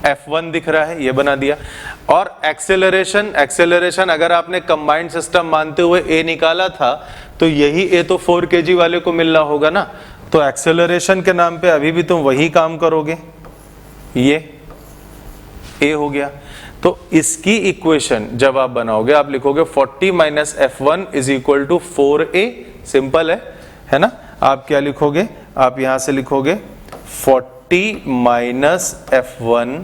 F1 दिख रहा है, ये बना दिया। और एक्सेलरेशन अगर आपने कंबाइंड सिस्टम मानते हुए A निकाला था, तो यही A तो 4 kg वाले को मिलना होगा ना, तो एक्सेलरेशन के नाम पे अभी भी तुम वही काम करोगे, ये A हो गया। तो इसकी इक्वेशन जब आप बनाओगे, आप लिखोगे 40 minus F1 is equal to 4A, simple है ना। आप क्या लिखोगे, आप यहां से लिखोगे 40 माइनस F1,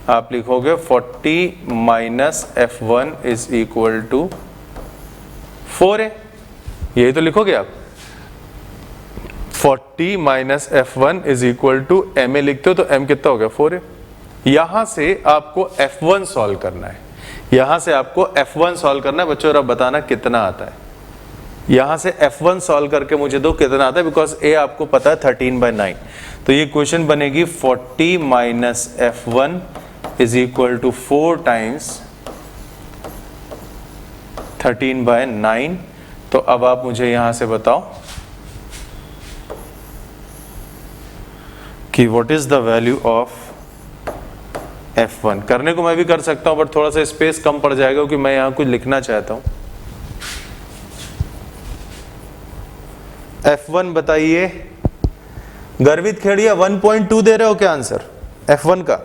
आप लिखोगे 40 minus F1 is equal to 4A, यही तो लिखोगे आप। 40 minus F1 is equal to MA लिखते हो तो M कितना हो गया 4A, यहां से आपको F1 सॉल्व करना है, यहां से आपको F1 सॉल्व करना है बच्चों, और अब बताना कितना आता है। यहां से F1 सॉल्व करके मुझे दो कितना आता है, बिकॉज A आपको पता है 13/9। तो ये क्वेश्चन बनेगी 40 minus F1 is equal to 4 times 13/9। तो अब आप मुझे यहां से बताओ कि what is the value of F1। करने को मैं भी कर सकता हूं, बट थोड़ा सा स्पेस कम पड़ जाएगा क्योंकि मैं यहां कुछ लिखना चाहता हूं। F1 बताइए। गर्वित खेड़िया 1.2 दे रहे हो क्या आंसर F1 का?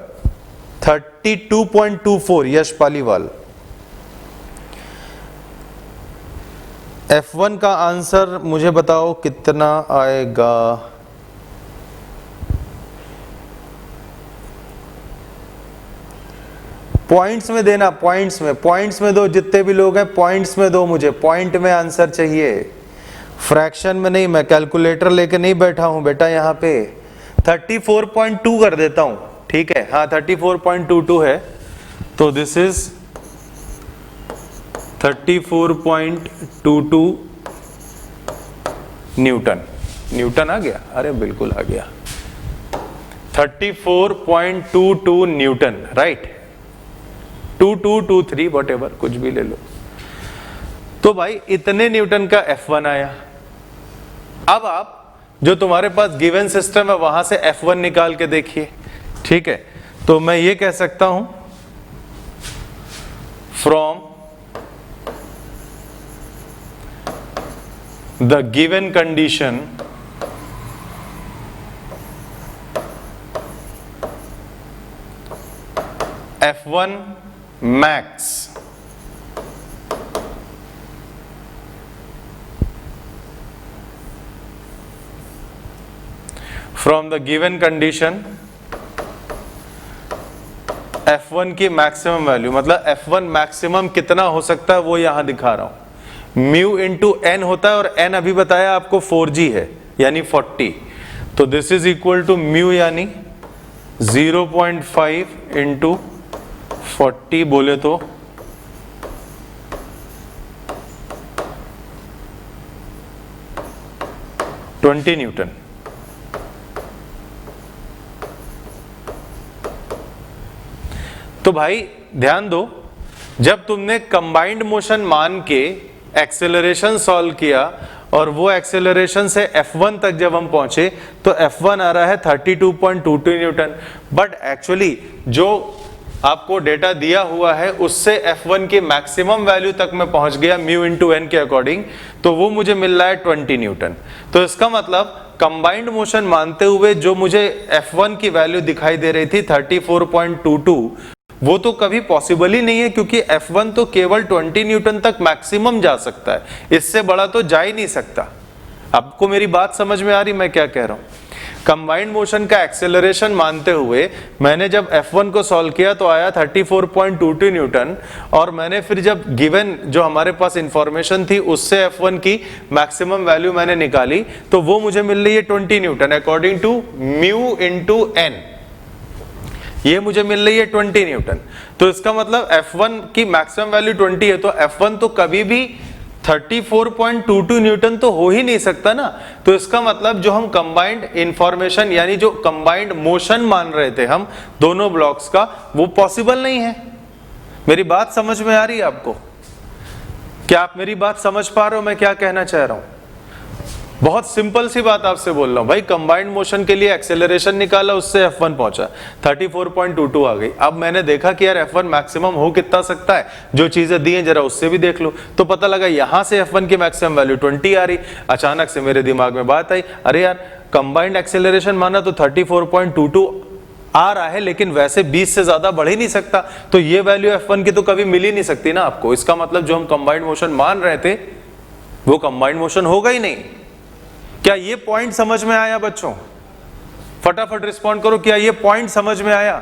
32.24 यश पालीवाल। F1 का आंसर मुझे बताओ कितना आएगा? पॉइंट्स में देना, पॉइंट्स में दो, जितने भी लोग हैं पॉइंट्स में दो, मुझे पॉइंट में आंसर चाहिए, फ्रैक्शन में नहीं। मैं कैलकुलेटर लेके नहीं बैठा हूं बेटा यहाँ पे। 34.2 कर देता हूं, ठीक है? हाँ 34.22 है, तो दिस इज 34.22 न्यूटन। न्यूटन आ गया? अरे बिल्कुल आ गया, 34.22 न्यूटन, राइट? 2223 व्हाटएवर, कुछ भी ले लो। तो भाई इतने न्यूटन का F1 आया। अब आप जो तुम्हारे पास गिवन सिस्टम है वहां से F1 निकाल के देखिए, ठीक है? तो मैं ये कह सकता हूं from the given condition F1 max from the given condition F1 की मैक्सिमम वैल्यू, मतलब F1 मैक्सिमम कितना हो सकता है वो यहां दिखा रहा हूं। म्यू इंटू एन होता है, और एन अभी बताया आपको 4G है यानी 40। तो this is equal to mu यानी 0.5 इंटू 40 बोले तो 20 न्यूटन। तो भाई ध्यान दो, जब तुमने कंबाइंड मोशन मान के एक्सेलरेशन सॉल्व किया और वो एक्सेलरेशन से F1 तक जब हम पहुंचे तो F1 आ रहा है 32.22 न्यूटन। बट एक्चुअली जो आपको डेटा दिया हुआ है उससे F1 की मैक्सिमम वैल्यू तक मैं पहुंच गया म्यू इंटू एन के अकॉर्डिंग, तो वो मुझे मिल रहा है 20 न्यूटन। तो इसका मतलब कंबाइंड मोशन मानते हुए जो मुझे F1 की वैल्यू दिखाई दे रही थी 34.22, वो तो कभी पॉसिबल ही नहीं है, क्योंकि F1 तो केवल 20 न्यूटन तक मैक्सिमम जा सकता है, इससे बड़ा तो जा ही नहीं सकता। आपको मेरी बात समझ में आ रही मैं क्या कह रहा हूं? कंबाइंड मोशन का एक्सेलरेशन मानते हुए मैंने जब F1 को सॉल्व किया तो आया 34.22 न्यूटन, और मैंने फिर जब गिवन जो हमारे पास इंफॉर्मेशन थी उससे F1 की मैक्सिमम वैल्यू मैंने निकाली तो वो मुझे मिल रही है 20 newton according to mu into N. ये मुझे मिल रही है 20 न्यूटन। तो इसका मतलब F1 की मैक्सिमम वैल्यू 20 है, तो F1 तो कभी भी 34.22 न्यूटन तो हो ही नहीं सकता ना। तो इसका मतलब जो हम कंबाइंड इंफॉर्मेशन यानी जो कंबाइंड मोशन मान रहे थे हम दोनों ब्लॉक्स का, वो पॉसिबल नहीं है। मेरी बात समझ में आ रही है आपको? क्या आप मेरी बात समझ पा रहे हो मैं क्या कहना चाह रहा हूं? बहुत सिंपल सी बात आपसे बोल रहा हूं भाई। कंबाइंड मोशन के लिए एक्सेलरेशन निकाला, उससे F1 पहुंचा, 34.22 आ गई। अब मैंने देखा कि यार F1 मैक्सिमम हो कितना सकता है, जो चीजें दी हैं जरा उससे भी देख लो। तो पता लगा यहां से F1 की मैक्सिमम वैल्यू 20 आ रही। अचानक से मेरे दिमाग में बात आई, अरे यार कंबाइंड एक्सेलरेशन माना तो 34.22 आ रहा है, लेकिन वैसे 20 से ज्यादा बढ़ ही नहीं सकता, तो ये वैल्यू F1 की तो कभी मिल ही नहीं सकती ना आपको। इसका मतलब जो हम कंबाइंड मोशन मान रहे थे वो कंबाइंड मोशन होगा ही नहीं। क्या ये पॉइंट समझ में आया बच्चों? फटाफट रिस्पॉन्ड करो, क्या ये पॉइंट समझ में आया?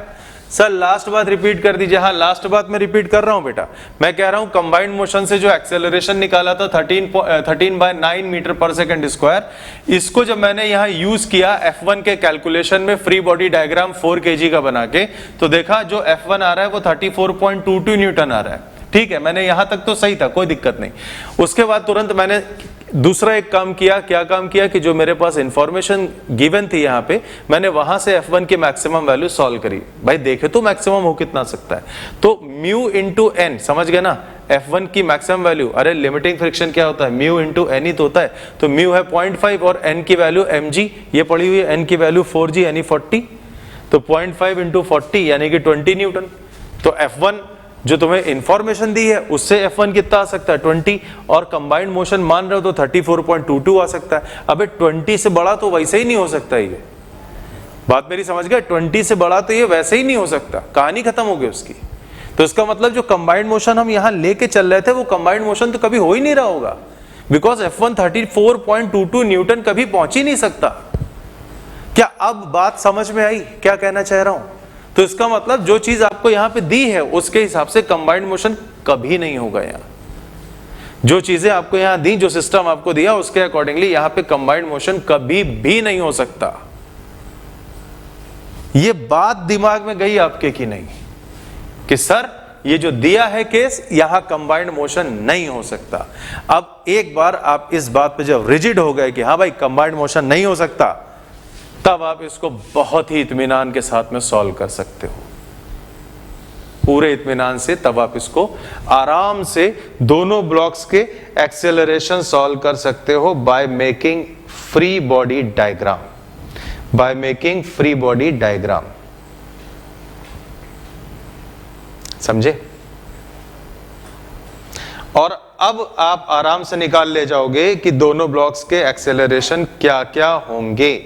सर लास्ट बात रिपीट कर दीजिए। हाँ लास्ट बात मैं रिपीट कर रहा हूं बेटा, मैं कह रहा हूं कंबाइंड मोशन से जो एक्सेलरेशन निकाला था 13/9 मीटर पर सेकंड स्क्वायर, इसको जब मैंने यहां यूज किया F1 के कैलकुलेशन में फ्री बॉडी डायग्राम 4 kg का बना के, तो देखा जो F1 आ रहा है वो 34.22 न्यूटन आ रहा है। ठीक है, मैंने यहां तक तो सही था, कोई दिक्कत नहीं। उसके बाद तुरंत मैंने दूसरा एक काम किया। क्या काम किया कि जो मेरे पास इंफॉर्मेशन गिवन थी यहाँ पे, मैंने वहां से F1 की मैक्सिमम वैल्यू सॉल्व करी। भाई देखे तो मैक्सिमम हो कितना सकता है, तो म्यू इंटू एन, समझ गए ना, F1 की मैक्सिमम वैल्यू, अरे लिमिटिंग फ्रिक्शन क्या होता है, म्यू इंटू एन ही तो होता है, तो म्यू है 0.5 और एन की वैल्यू mg, ये पड़ी हुई है, एन की वैल्यू 4g यानी 40, तो 0.5 इंटू 40 यानी कि 20 न्यूटन। तो F1 जो तुम्हें इंफॉर्मेशन दी है उससे F1 कितना आ सकता है 20, और कंबाइंड मोशन मान रहे हो तो 34.22 आ सकता है। अबे 20 से बड़ा तो वैसे ही नहीं हो सकता, ये बात मेरी समझ गए, 20 से बड़ा तो ये वैसे ही नहीं हो सकता, कहानी खत्म हो गई उसकी। तो इसका मतलब जो कंबाइंड मोशन हम यहां लेके चल रहे थे वो कंबाइंड मोशन तो कभी हो ही नहीं रहा होगा, बिकॉज F1 34.22 न्यूटन कभी पहुंच ही नहीं सकता। क्या अब बात समझ में आई क्या कहना चाह रहा हूं? तो इसका मतलब जो चीज आपको यहां पे दी है उसके हिसाब से कंबाइंड मोशन कभी नहीं होगा। यहां जो चीजें आपको यहां दी, जो सिस्टम आपको दिया, उसके अकॉर्डिंगली यहां पे कंबाइंड मोशन कभी भी नहीं हो सकता। ये बात दिमाग में गई आपके कि नहीं कि सर ये जो दिया है केस, यहां कंबाइंड मोशन नहीं हो सकता। अब एक बार आप इस बात पे जब रिजिड हो गए कि हाँ भाई कंबाइंड मोशन नहीं हो सकता, तब आप इसको बहुत ही इत्मीनान के साथ में सॉल्व कर सकते हो, पूरे इत्मीनान से। तब आप इसको आराम से दोनों ब्लॉक्स के एक्सेलरेशन सॉल्व कर सकते हो by making free body diagram, by making free body diagram. समझे? और अब आप आराम से निकाल ले जाओगे कि दोनों ब्लॉक्स के एक्सेलरेशन क्या क्या होंगे।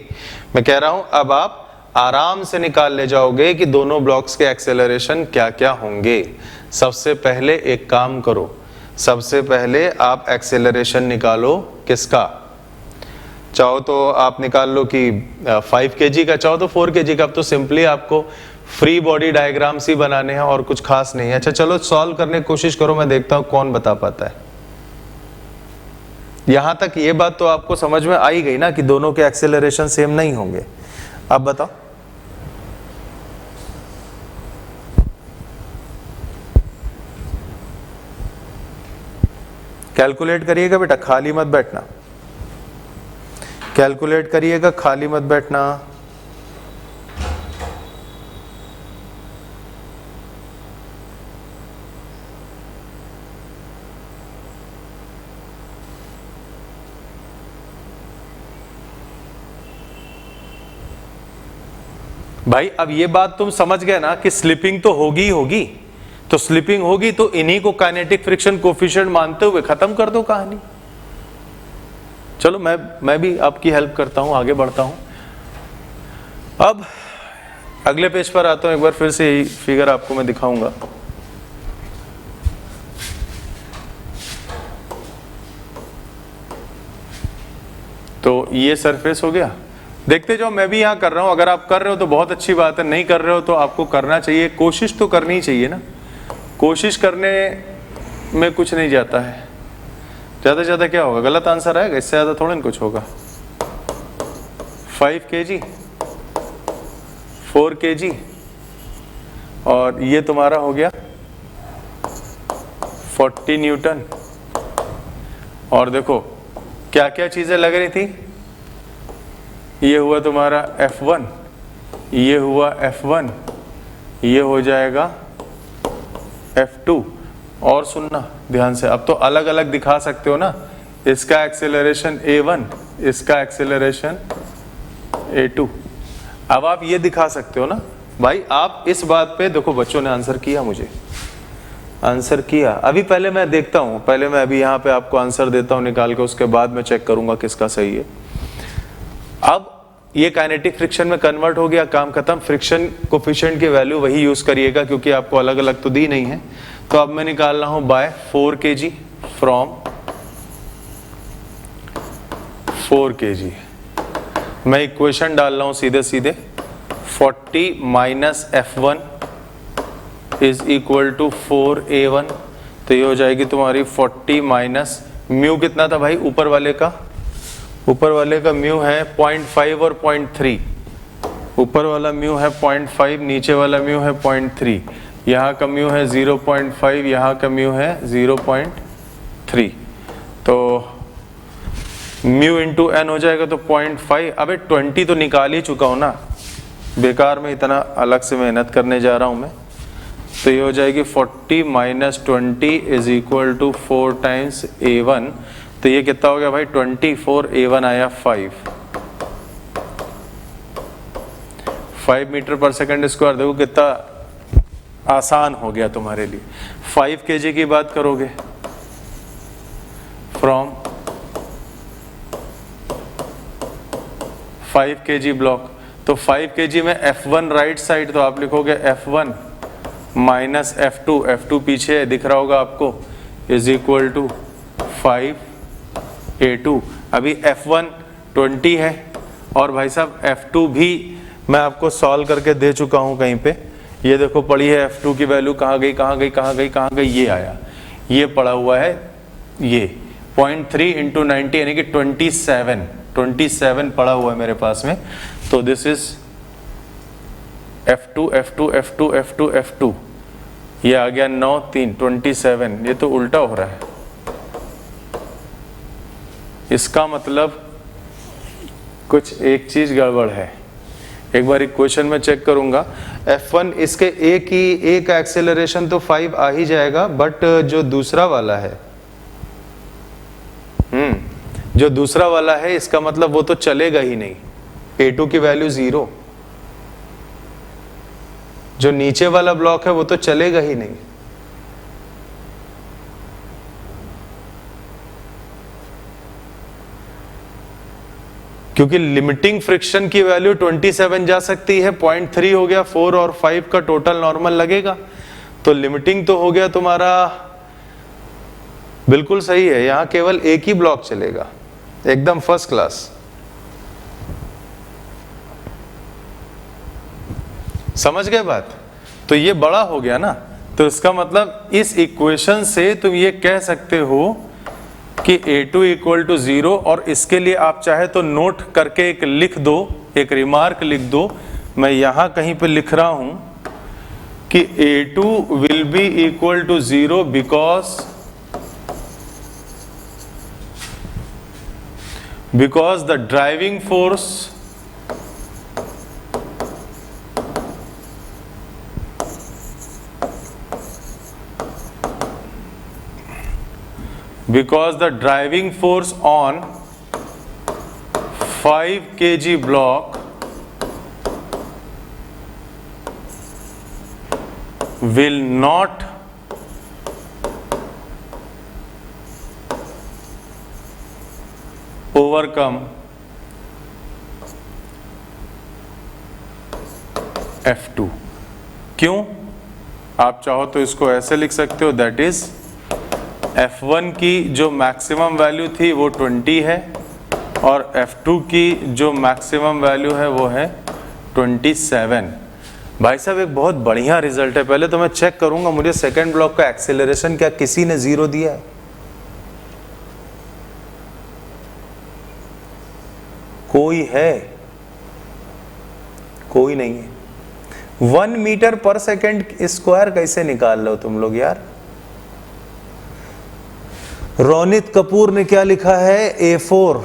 मैं कह रहा हूं अब आप आराम से निकाल ले जाओगे कि दोनों ब्लॉक्स के एक्सेलरेशन क्या क्या होंगे। सबसे पहले एक काम करो, सबसे पहले आप एक्सेलरेशन निकालो किसका, चाहो तो आप निकाल लो कि 5 kg का, चाहो तो 4 kg का। अब तो सिंपली आपको फ्री बॉडी डायग्राम्स ही बनाने हैं और कुछ खास नहीं है। अच्छा चलो सॉल्व करने की कोशिश करो, मैं देखता हूं कौन बता पाता है। यहां तक ये बात तो आपको समझ में आई गई ना कि दोनों के एक्सेलरेशन सेम नहीं होंगे। अब बताओ, कैलकुलेट करिएगा बेटा, खाली मत बैठना, कैलकुलेट करिएगा, खाली मत बैठना। भाई अब ये बात तुम समझ गए ना कि स्लिपिंग तो होगी ही होगी, तो स्लिपिंग होगी तो इन्हीं को काइनेटिक फ्रिक्शन कोफिशिएंट मानते हुए खत्म कर दो कहानी। चलो मैं भी आपकी हेल्प करता हूं, आगे बढ़ता हूं। अब अगले पेज पर आता हूं, एक बार फिर से यही फिगर आपको मैं दिखाऊंगा। तो ये सरफेस हो गया, देखते जाओ, मैं भी यहां कर रहा हूं। अगर आप कर रहे हो तो बहुत अच्छी बात है, नहीं कर रहे हो तो आपको करना चाहिए, कोशिश तो करनी चाहिए ना। कोशिश करने में कुछ नहीं जाता है, ज्यादा से ज्यादा क्या होगा, गलत आंसर आएगा, इससे ज्यादा थोड़ा कुछ होगा। 5 kg, 4 kg, और ये तुम्हारा हो गया 40 न्यूटन। और देखो क्या क्या चीजें लग रही थी, ये हुआ तुम्हारा F1, ये हुआ F1, ये हो जाएगा F2। और सुनना ध्यान से, अब तो अलग अलग दिखा सकते हो ना, इसका एक्सेलरेशन A1, इसका एक्सेलरेशन A2। अब आप ये दिखा सकते हो ना भाई। आप इस बात पे देखो, बच्चों ने आंसर किया, मुझे आंसर किया। अभी पहले मैं देखता हूं, पहले मैं अभी यहाँ पे आपको आंसर देता हूं निकाल के, उसके बाद मैं चेक करूंगा किसका सही है। अब ये काइनेटिक फ्रिक्शन में कन्वर्ट हो गया, काम खत्म। फ्रिक्शन कोफिशिएंट की वैल्यू वही यूज करिएगा क्योंकि आपको अलग अलग तो दी नहीं है। तो अब मैं निकाल रहा हूं बाय 4 kg फ्रॉम 4 kg। मैं इक्वेशन डाल रहा हूं सीधे सीधे, 40 minus F1 is equal to 4a1, तो ये हो जाएगी तुम्हारी 40 माइनस म्यू कितना था भाई ऊपर वाले का, ऊपर वाले का म्यू है 0.5 और 0.3, ऊपर वाला म्यू है 0.5, नीचे वाला म्यू है 0.3, यहाँ का म्यू है 0.5, यहाँ का म्यू है 0.3, तो म्यू इंटू एन हो जाएगा तो 0.5। अबे 20 तो निकाल ही चुका हूँ ना, बेकार में इतना अलग से मेहनत करने जा रहा हूँ मैं। तो ये हो जाएगी 40 minus 20 is equal to 4 times a1, तो ये कितना हो गया भाई 24, a1 आया 5 मीटर पर सेकंड स्क्वायर। देखो कितना आसान हो गया तुम्हारे लिए। 5 kg की बात करोगे फ्रॉम 5 kg ब्लॉक, तो 5 kg में F1 राइट साइड, तो आप लिखोगे F1 माइनस F2 पीछे है दिख रहा होगा आपको, इज इक्वल टू 5a2। अभी F1 20 है और भाई साहब F2 भी मैं आपको सॉल्व करके दे चुका हूं कहीं पे, ये देखो पड़ी है F2 की वैल्यू कहाँ गई कहाँ गई कहाँ गई कहाँ गई, ये आया, ये पड़ा हुआ है, ये 0.3 इंटू 90 यानी कि 27 पड़ा हुआ है मेरे पास में। तो दिस इज F2, ये आ गया 9 3 27, ये तो उल्टा हो रहा है, इसका मतलब कुछ एक चीज गड़बड़ है। एक बार इक्वेशन में चेक करूंगा, F1 इसके ए का एक्सेलरेशन तो 5 आ ही जाएगा, बट जो दूसरा वाला है जो दूसरा वाला है इसका मतलब वो तो चलेगा ही नहीं, a2 की वैल्यू 0, जो नीचे वाला ब्लॉक है वो तो चलेगा ही नहीं। क्योंकि लिमिटिंग फ्रिक्शन की वैल्यू 27 जा सकती है, 0.3 हो गया, 4 और 5 का टोटल नॉर्मल लगेगा, तो लिमिटिंग तो हो गया तुम्हारा, बिल्कुल सही है, यहां केवल एक ही ब्लॉक चलेगा, एकदम फर्स्ट क्लास। समझ गए बात? तो ये बड़ा हो गया ना, तो इसका मतलब इस इक्वेशन से तुम ये कह सकते हो कि a2 इक्वल टू 0, और इसके लिए आप चाहे तो नोट करके एक लिख दो, एक रिमार्क लिख दो, मैं यहां कहीं पे लिख रहा हूं कि a2 will be equal to 0 because the driving force on 5 kg block will not overcome F2। क्यों? आप चाहो तो इसको ऐसे लिख सकते हो, दैट इज F1 की जो मैक्सिमम वैल्यू थी वो 20 है, और F2 की जो मैक्सिमम वैल्यू है वो है 27। भाई साहब एक बहुत बढ़िया रिजल्ट है। पहले तो मैं चेक करूंगा मुझे सेकेंड ब्लॉक का एक्सेलरेशन क्या किसी ने 0 दिया है? कोई है? कोई नहीं है। 1 मीटर पर सेकेंड स्क्वायर कैसे निकाल लो तुम लोग यार? रोनित कपूर ने क्या लिखा है? A4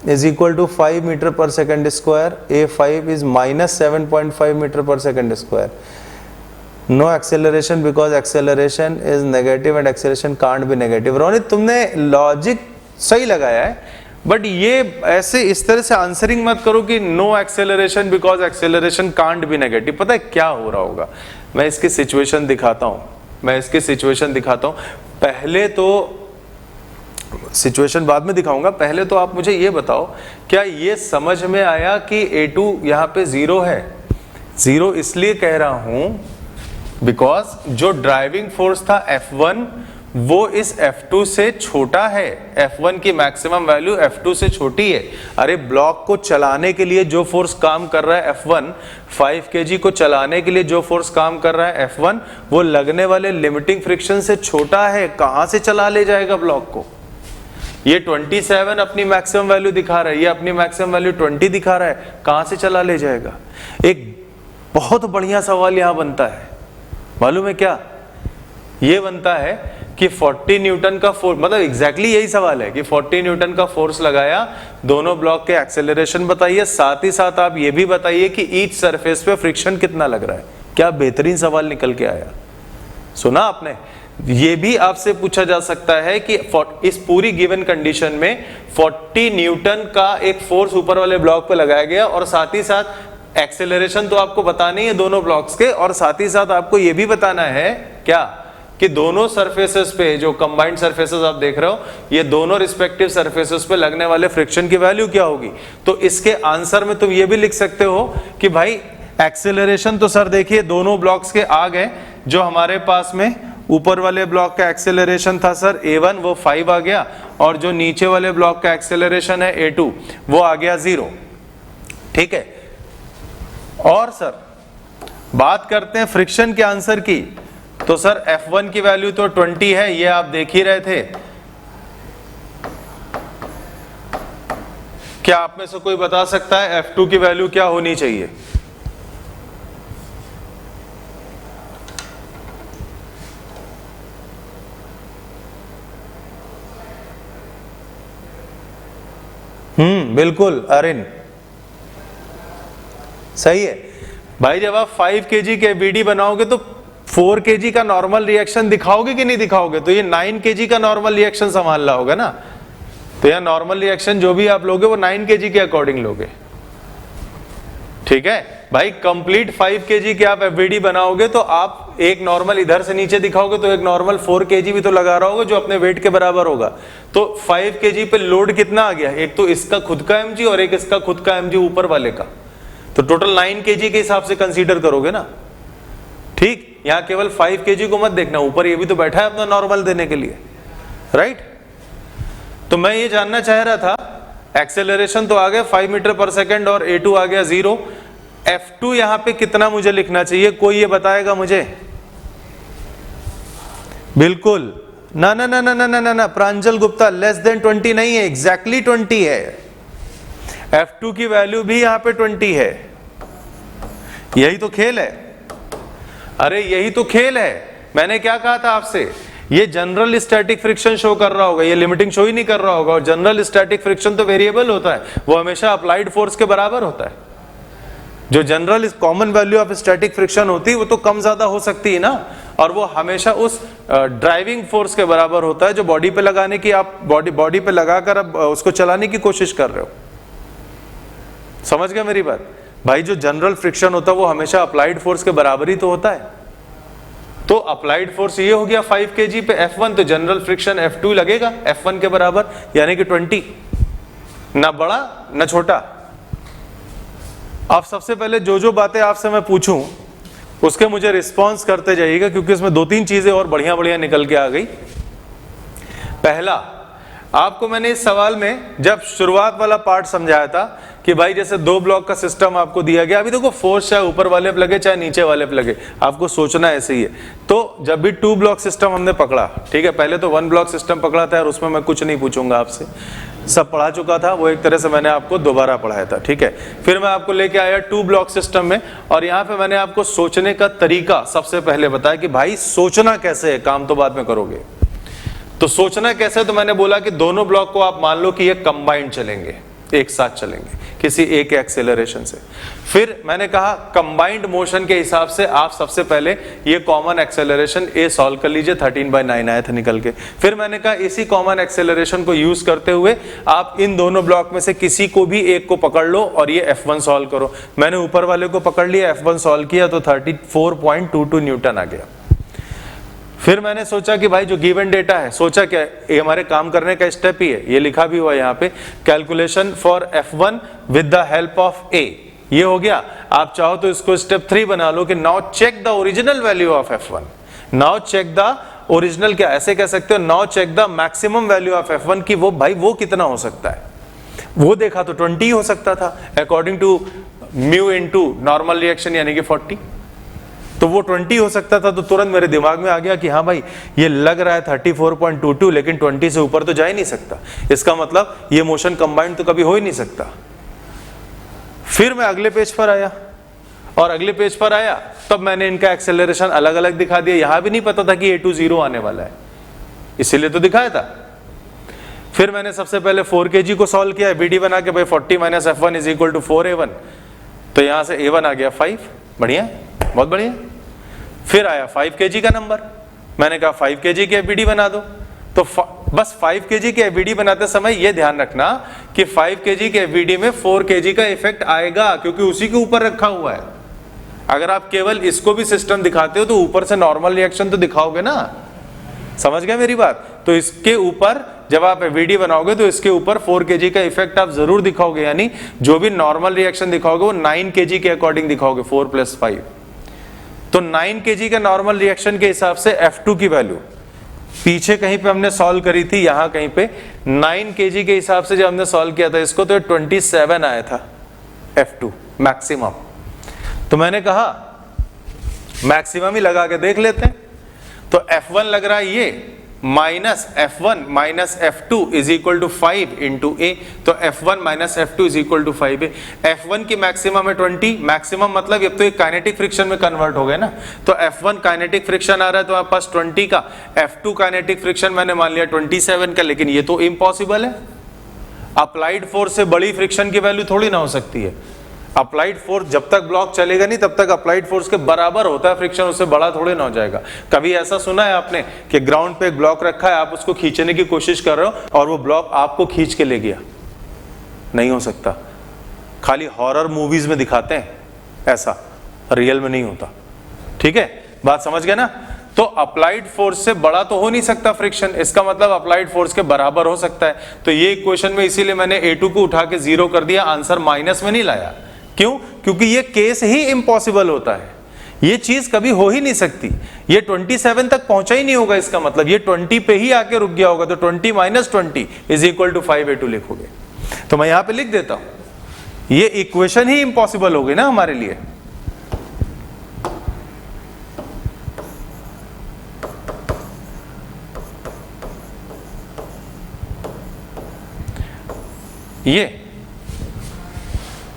is equal to 5 metre per second square, A5 is minus 7.5 metre per second square. No acceleration because acceleration is negative and acceleration can't be negative. Ronit तुमने लॉजिक सही लगाया है, बट ये ऐसे इस तरह से आंसरिंग मत करो कि no acceleration because acceleration can't be negative. पता है क्या हो रहा होगा? मैं इसकी सिचुएशन दिखाता हूं, पहले तो सिचुएशन बाद में दिखाऊंगा, पहले तो आप मुझे ये बताओ, क्या ये समझ में आया कि A2 यहाँ पे 0 है? 0 इसलिए कह रहा हूं बिकॉज जो ड्राइविंग फोर्स था F1 वो इस F2 से छोटा है, F1 की मैक्सिमम वैल्यू F2 से छोटी है। अरे ब्लॉक को चलाने के लिए जो फोर्स काम कर रहा है F1, 5 kg को चलाने के लिए जो फोर्स काम कर रहा है F1, वो लगने वाले लिमिटिंग फ्रिक्शन से छोटा है। कहां से चला ले जाएगा ब्लॉक को? ये 27 अपनी मैक्सिमम वैल्यू दिखा रहा है, ये अपनी मैक्सिमम वैल्यू 20 दिखा रहा है, कहां से चला ले जाएगा? एक बहुत बढ़िया सवाल यहां बनता है, मालूम है क्या? ये बनता है कि 40 न्यूटन का फोर्स, मतलब एग्जैक्टली यही सवाल है कि 40 न्यूटन का फोर्स लगाया, दोनों ब्लॉक के एक्सेलरेशन बताइए, साथ ही साथ आप ये भी बताइए कि ईच सरफेस पे फ्रिक्शन कितना लग रहा है। क्या बेहतरीन सवाल निकल के आया, सुना आपने? ये भी आपसे पूछा जा सकता है कि इस पूरी गिवन कंडीशन में 40 न्यूटन का एक फोर्स ऊपर वाले ब्लॉक पे लगाया गया और साथ ही साथ एक्सेलरेशन तो आपको बताना ही है दोनों ब्लॉक्स के, और साथ ही साथ आपको ये भी बताना है क्या कि दोनों सरफेसेस पे जो कंबाइंड सरफेसेस आप देख रहे हो, ये दोनों रिस्पेक्टिव सरफेसेस पे लगने वाले फ्रिक्शन की वैल्यू क्या होगी। तो इसके आंसर में तुम ये भी लिख सकते हो कि भाई एक्सेलरेशन तो सर देखिए दोनों ब्लॉक्स के आ गए, जो हमारे पास में ऊपर वाले ब्लॉक का एक्सेलरेशन था सर A1 वो 5 आ गया, और जो नीचे वाले ब्लॉक का एक्सेलरेशन है A2 वो आ गया 0, ठीक है। और सर बात करते हैं फ्रिक्शन के आंसर की, तो सर F1 की वैल्यू तो 20 है, ये आप देख ही रहे थे। क्या आप में से कोई बता सकता है F2 की वैल्यू क्या होनी चाहिए? बिल्कुल अरिन, सही है भाई। जब आप 5 kg के बीडी बनाओगे तो 4 kg का नॉर्मल रिएक्शन दिखाओगे कि नहीं दिखाओगे? तो ये 9 kg का नॉर्मल रिएक्शन संभालना होगा ना, तो यह नॉर्मल रिएक्शन जो भी आप लोगे वो 9 kg के अकॉर्डिंग लोगे, ठीक है भाई। कंप्लीट 5 kg के आप एफबीडी बनाओगे तो आप एक नॉर्मल इधर से नीचे दिखाओगे तो एक नॉर्मल 4 kg भी तो लगा रहा होगा जो अपने वेट के बराबर होगा। तो 5 kg पे लोड कितना आ गया? एक तो इसका खुद का mg और एक इसका खुद का mg ऊपर वाले का, तो टोटल 9 kg के हिसाब से कंसीडर करोगे ना, ठीक। यहां केवल 5 kg को मत देखना, ऊपर ये भी तो बैठा है अपना नॉर्मल देने के लिए, राइट। तो मैं ये जानना चाह रहा था, एक्सेलरेशन तो आ गया 5 मीटर पर सेकेंड और A2 आ गया 0, F2 यहां पे कितना मुझे लिखना चाहिए? कोई ये बताएगा मुझे? बिल्कुल ना ना ना ना ना ना ना, ना प्रांजल गुप्ता, लेस देन 20 नहीं है, एग्जैक्टली 20 है। F2 की वैल्यू भी यहां पे 20 है। यही तो खेल है, अरे यही तो खेल है। मैंने क्या कहा था आपसे, ये जनरल स्टैटिक फ्रिक्शन शो कर रहा होगा, ये लिमिटिंग शो ही नहीं कर रहा होगा। और जनरल स्टैटिक फ्रिक्शन तो वेरिएबल होता है, वो हमेशा अप्लाइड फोर्स के बराबर होता है। जो general common value of static friction होती है वो तो कम ज्यादा हो सकती है ना, और वो हमेशा उस ड्राइविंग फोर्स के बराबर होता है जो बॉडी पे लगाने की, आप बॉडी पे लगाकर अब उसको चलाने की कोशिश कर रहे हो। समझ गए मेरी बात भाई? जो जनरल फ्रिक्शन होता है वो हमेशा अप्लाइड फोर्स के बराबर ही तो होता है। तो अप्लाइड फोर्स ये हो गया 5 kg पे F1, तो जनरल फ्रिक्शन F2 लगेगा F1 के बराबर, यानी कि 20, ना बड़ा ना छोटा। अब सबसे पहले जो बातें आपसे मैं पूछूं उसके मुझे रिस्पॉन्स करते जाइएगा, क्योंकि इसमें 2-3 चीजें और बढ़िया बढ़िया निकल के आ गई। पहला, आपको मैंने इस सवाल में जब शुरुआत वाला पार्ट समझाया था कि भाई जैसे 2 ब्लॉक का सिस्टम आपको दिया गया, अभी देखो फोर्स चाहे ऊपर वाले पे लगे चाहे नीचे वाले पे लगे, आपको सोचना ऐसे ही है। तो जब भी 2 ब्लॉक सिस्टम हमने पकड़ा, ठीक है, पहले तो 1 ब्लॉक सिस्टम पकड़ा था और उसमें मैं कुछ नहीं पूछूंगा आपसे, सब पढ़ा चुका था, वो एक तरह से मैंने आपको दोबारा पढ़ाया था, ठीक है। फिर मैं आपको लेके आया 2 ब्लॉक सिस्टम में, और यहाँ पे मैंने आपको सोचने का तरीका सबसे पहले बताया कि भाई सोचना कैसे है, काम तो बाद में करोगे। तो सोचना कैसे, तो मैंने बोला कि दोनों ब्लॉक को आप मान लो कि ये कंबाइंड चलेंगे, एक साथ चलेंगे किसी एक एक्सेलरेशन से। फिर मैंने कहा कंबाइंड मोशन के हिसाब से आप सबसे पहले ये कॉमन एक्सेलरेशन ए सॉल्व कर लीजिए, 13/9 आया था निकल के। फिर मैंने कहा इसी कॉमन एक्सेलरेशन को यूज करते हुए आप इन दोनों ब्लॉक में से किसी को भी एक को पकड़ लो और ये F1 सॉल्व करो। मैंने ऊपर वाले को पकड़ लिया, F1 सॉल्व किया तो 34.22 न्यूटन आ गया। फिर मैंने सोचा कि भाई जो गिवन डेटा है, सोचा क्या, ये हमारे काम करने का स्टेप ही है, ये लिखा भी हुआ यहाँ पे, calculation for F1 with the help of A, ये हो गया। आप चाहो तो इसको स्टेप 3 बना लो कि now check the original value of F1, now check the original क्या, ऐसे कह सकते हो now check the maximum value of F1 की वो भाई वो कितना हो सकता है, वो देखा तो 20 हो सकता था according to mu into normal reaction यानी कि 40, तो वो 20 हो सकता था। तो तुरंत मेरे दिमाग में आ गया कि हाँ भाई ये लग रहा है 34.22 लेकिन 20 से ऊपर तो जा ही नहीं सकता, इसका मतलब ये मोशन कंबाइंड तो कभी हो ही नहीं सकता। फिर मैं अगले पेज पर आया और अगले पेज पर आया तब मैंने इनका एक्सेलरेशन अलग अलग दिखा दिया। यहां भी नहीं पता था कि A2 0 आने वाला है, इसीलिए तो दिखाया था। फिर मैंने सबसे पहले 4 kg को सॉल्व किया BD बना के, भाई 40 minus F1 is equal to 4A1, तो यहां से A1 आ गया 5, बढ़िया, बहुत बढ़िया। फिर आया 5 kg का नंबर, मैंने कहा 5 kg की FBD बना दो, तो बस 5 kg की FBD बनाते समय यह ध्यान रखना कि 5 kg के FBD में 4 kg का इफेक्ट आएगा, क्योंकि उसी के ऊपर रखा हुआ है। अगर आप केवल इसको भी सिस्टम दिखाते हो तो ऊपर से नॉर्मल रिएक्शन तो दिखाओगे ना, समझ गए मेरी बात। तो इसके ऊपर जब आप FBD बनाओगे तो इसके ऊपर 4 kg का इफेक्ट आप जरूर दिखाओगे, यानी जो भी नॉर्मल रिएक्शन दिखाओगे वो 9 kg के अकॉर्डिंग दिखाओगे, 4 + 5। तो 9 kg का नॉर्मल रिएक्शन के हिसाब से F2 की वैल्यू पीछे कहीं पे हमने सॉल्व करी थी, यहां कहीं पे 9 kg के हिसाब से जब हमने सॉल्व किया था इसको तो 27 आया था F2 मैक्सिमम। तो मैंने कहा मैक्सिमम ही लगा के देख लेते हैं। तो F1 लग रहा है ये minus F1 minus F2 is equal to 5 into A, तो F1 minus F2 is equal to 5A। F1 की मैक्सिमम है 20, मैक्सिमम मतलब ये तो एक काइनेटिक फ्रिक्शन में कन्वर्ट हो गया ना, तो F1 काइनेटिक फ्रिक्शन आ रहा है तो आपके पास 20 का, F2 काइनेटिक फ्रिक्शन मैंने मान लिया 27 का, लेकिन ये तो इम्पॉसिबल है। अप्लाइड फोर्स से बड़ी फ्रिक्शन की वैल्यू थोड़ी ना हो सकती है। अप्लाइड फोर्स जब तक ब्लॉक चलेगा नहीं तब तक अप्लाइड फोर्स के बराबर होता है फ्रिक्शन, उससे बड़ा थोड़े ना हो जाएगा। कभी ऐसा सुना है आपने कि ग्राउंड पे एक ब्लॉक रखा है, आप उसको खींचने की कोशिश कर रहे हो और वो ब्लॉक आपको खींच के ले गया? नहीं हो सकता, खाली हॉरर मूवीज में दिखाते हैं, ऐसा रियल में नहीं होता। ठीक है, बात समझ गए ना। तो अप्लाइड फोर्स से बड़ा तो हो नहीं सकता फ्रिक्शन, इसका मतलब अप्लाइड फोर्स के बराबर हो सकता है। तो ये इक्वेशन में इसीलिए मैंने A2 को उठा के 0 कर दिया, आंसर माइनस में नहीं लाया। क्यों? क्योंकि ये केस ही इम्पॉसिबल होता है, ये चीज कभी हो ही नहीं सकती। ये 27 तक पहुंचा ही नहीं होगा, इसका मतलब ये 20 पे ही आके रुक गया होगा। तो 20 minus 20 is equal to 5A2 लिखोगे, तो मैं यहां पे लिख देता हूं, ये इक्वेशन ही इम्पॉसिबल हो गई ना हमारे लिए।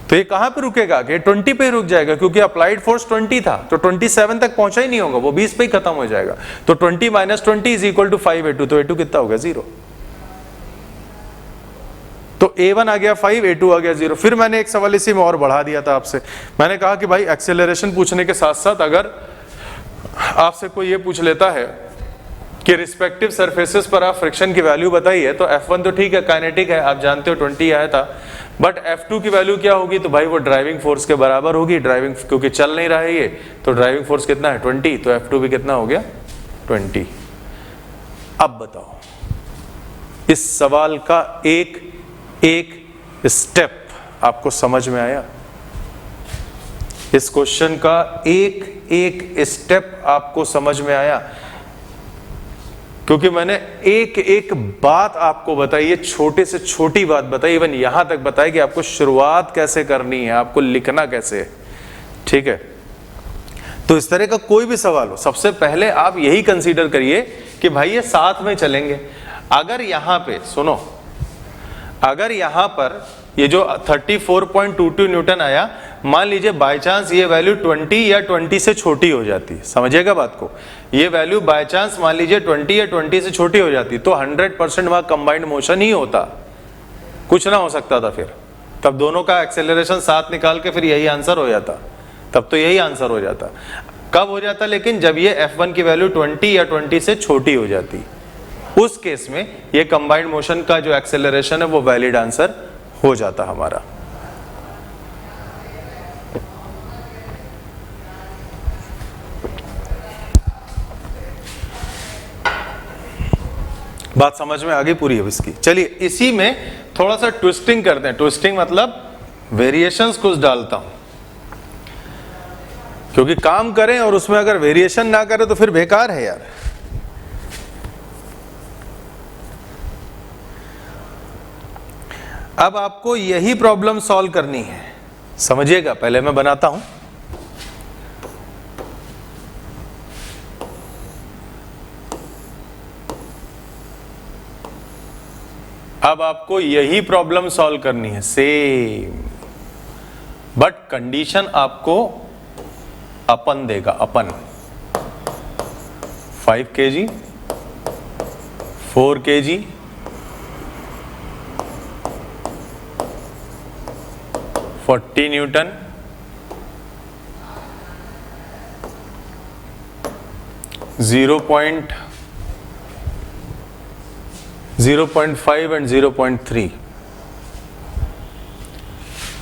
तो ये कहां पे रुकेगा? कि 20 पे रुक जाएगा, क्योंकि अप्लाइड फोर्स 20 था, तो 27 तक पहुंचा ही नहीं होगा, वो 20 पे ही खत्म हो जाएगा। तो 20 minus 20 is equal to 5A2, तो A2 कितना हो गया? 0। तो A1 आ गया 5, A2 आ गया 0। फिर मैंने एक सवाल इसी में और बढ़ा दिया था आपसे, मैंने कहा कि भाई एक्सेलरेशन पूछने के साथ साथ अगर आपसे कोई ये पूछ लेता है कि रिस्पेक्टिव सरफेसेस पर आप फ्रिक्शन की वैल्यू बताइए, तो F1 तो ठीक है काइनेटिक है, आप जानते हो 20 आया था, बट F2 की वैल्यू क्या होगी? तो भाई वो ड्राइविंग फोर्स के बराबर होगी। ड्राइविंग, क्योंकि चल नहीं रहा है ये, तो ड्राइविंग फोर्स कितना है? 20, तो F2 भी कितना हो गया? 20। अब बताओ, इस सवाल का एक एक स्टेप आपको समझ में आया? इस क्वेश्चन का एक एक स्टेप आपको समझ में आया? क्योंकि मैंने एक एक बात आपको बताई, ये छोटे से छोटी बात बताई, इवन यहां तक बताई कि आपको शुरुआत कैसे करनी है, आपको लिखना कैसे है। ठीक है, तो इस तरह का कोई भी सवाल हो, सबसे पहले आप यही कंसीडर करिए कि भाई ये साथ में चलेंगे। अगर यहां पे सुनो, अगर यहां पर ये जो 34.22 न्यूटन आया, मान लीजिए बाय चांस ये वैल्यू 20 या 20 से छोटी हो जाती, समझिएगा बात को, ये वैल्यू बाय चांस मान लीजिए 20 या 20 से छोटी हो जाती, तो 100% वहां कंबाइंड मोशन ही होता, कुछ ना हो सकता था। फिर तब दोनों का एक्सेलरेशन साथ निकाल के फिर यही आंसर हो जाता, तब तो यही आंसर हो जाता। कब हो जाता? लेकिन जब ये F1 की वैल्यू 20 या 20 से छोटी हो जाती, उस केस में ये कंबाइंड मोशन का जो एक्सेलरेशन है वो वैलिड आंसर हो जाता हमारा। बात समझ में आ गई पूरी अब इसकी? चलिए इसी में थोड़ा सा ट्विस्टिंग करते हैं। ट्विस्टिंग मतलब वेरिएशंस कुछ डालता हूं, क्योंकि काम करें और उसमें अगर वेरिएशन ना करें तो फिर बेकार है यार। अब आपको यही प्रॉब्लम सॉल्व करनी है, समझिएगा। पहले मैं बनाता हूं। अब आपको यही प्रॉब्लम सॉल्व करनी है, सेम, बट कंडीशन आपको अपन देगा, अपन 5 kg, 4 kg, 40 Newton, 0.5 and 0.3,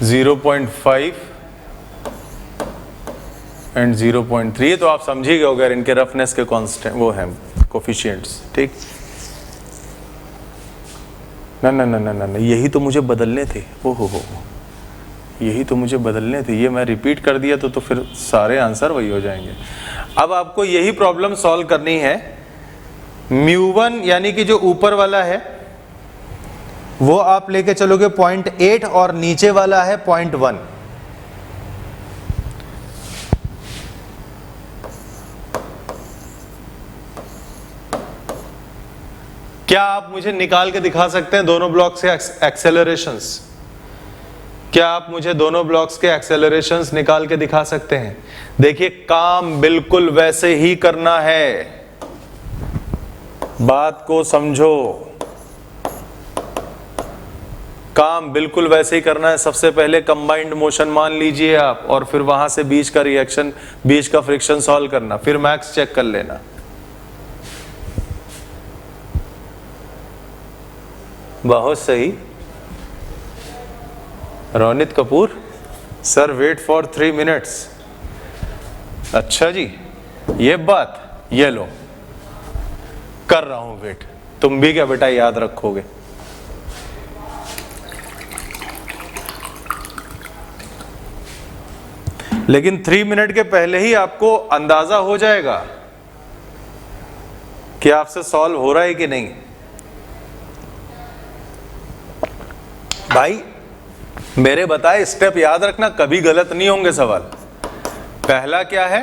0.5 and 0.3। ये तो आप समझ ही गए अगर इनके रफनेस के कांस्टेंट वो हैं कोफिशिएंट्स, ठीक। ना ना ना ना ना, यही तो मुझे बदलने थे, ओहो हो, यही तो मुझे बदलने थे। ये मैं रिपीट कर दिया तो फिर सारे आंसर वही हो जाएंगे। अब आपको यही प्रॉब्लम सॉल्व करनी है। μ1 यानी कि जो ऊपर वाला है वो आप लेके चलोगे 0.8 और नीचे वाला है 0.1। क्या आप मुझे निकाल के दिखा सकते हैं दोनों ब्लॉक्स के एक्सेलरेशंस? क्या आप मुझे दोनों ब्लॉक्स के एक्सेलरेशंस निकाल के दिखा सकते हैं? देखिए, काम बिल्कुल वैसे ही करना है, बात को समझो, काम बिल्कुल वैसे ही करना है। सबसे पहले कंबाइंड मोशन मान लीजिए आप, और फिर वहां से बीच का रिएक्शन, बीच का फ्रिक्शन सॉल्व करना, फिर मैक्स चेक कर लेना। बहुत सही Ronit Kapoor sir, wait for 3 minutes. अच्छा जी, ये बात, ये लो, कर रहा हूं वेट। तुम भी क्या बेटा याद रखोगे? लेकिन 3 मिनट के पहले ही आपको अंदाजा हो जाएगा कि आपसे सॉल्व हो रहा है कि नहीं। भाई मेरे बताए स्टेप याद रखना, कभी गलत नहीं होंगे सवाल। पहला क्या है?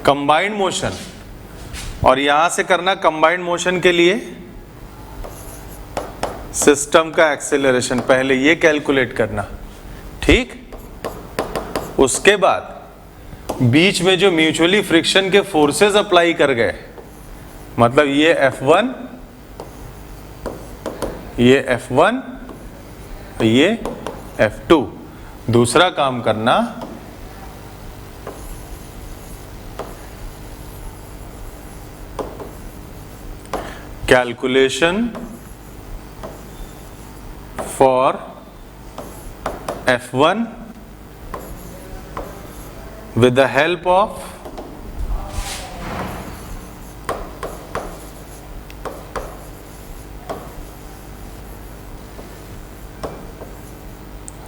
कंबाइंड मोशन, और यहां से करना कंबाइंड मोशन के लिए सिस्टम का एक्सेलरेशन, पहले ये कैलकुलेट करना, ठीक। उसके बाद बीच में जो म्यूचुअली फ्रिक्शन के फोर्सेस अप्लाई कर गए, मतलब ये F1, ये F1, ये F2। दूसरा काम करना, calculation for F1 with the help of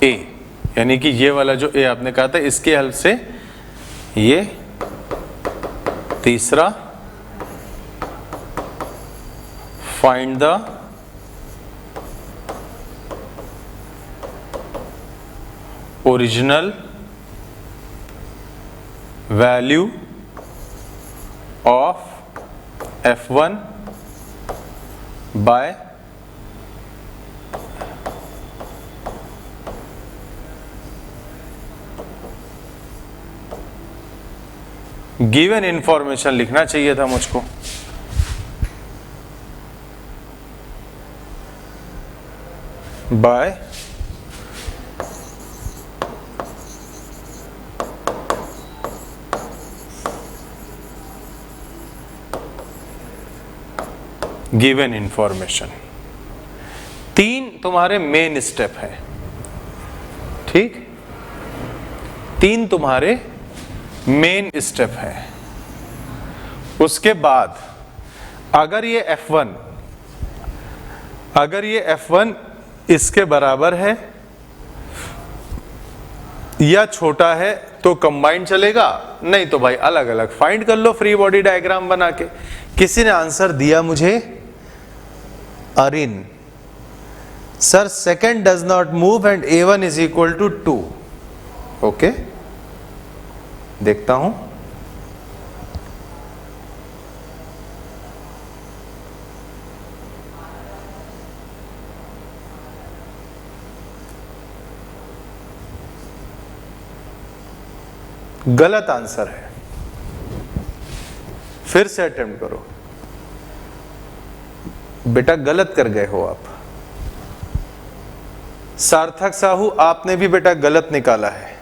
A, यानी कि ये वाला जो A आपने कहा था, इसके हेल्प से ये तीसरा, find the original value of F1 bye given information लिखना चाहिए था मुझको। Bye given information. 3 तुम्हारे मेन स्टेप है, ठीक। 3 तुम्हारे मेन स्टेप है। उसके बाद अगर ये F1 इसके बराबर है या छोटा है तो कंबाइंड चलेगा, नहीं तो भाई अलग अलग फाइंड कर लो फ्री बॉडी डायग्राम बना के। किसी ने आंसर दिया मुझे, Arin sir second does not move and A1 is equal to 2। Okay, देखता हूं। गलत आंसर है, फिर से अटेम्प्ट करो। बेटा गलत कर गए हो आप। सार्थक साहू आपने भी बेटा गलत निकाला है।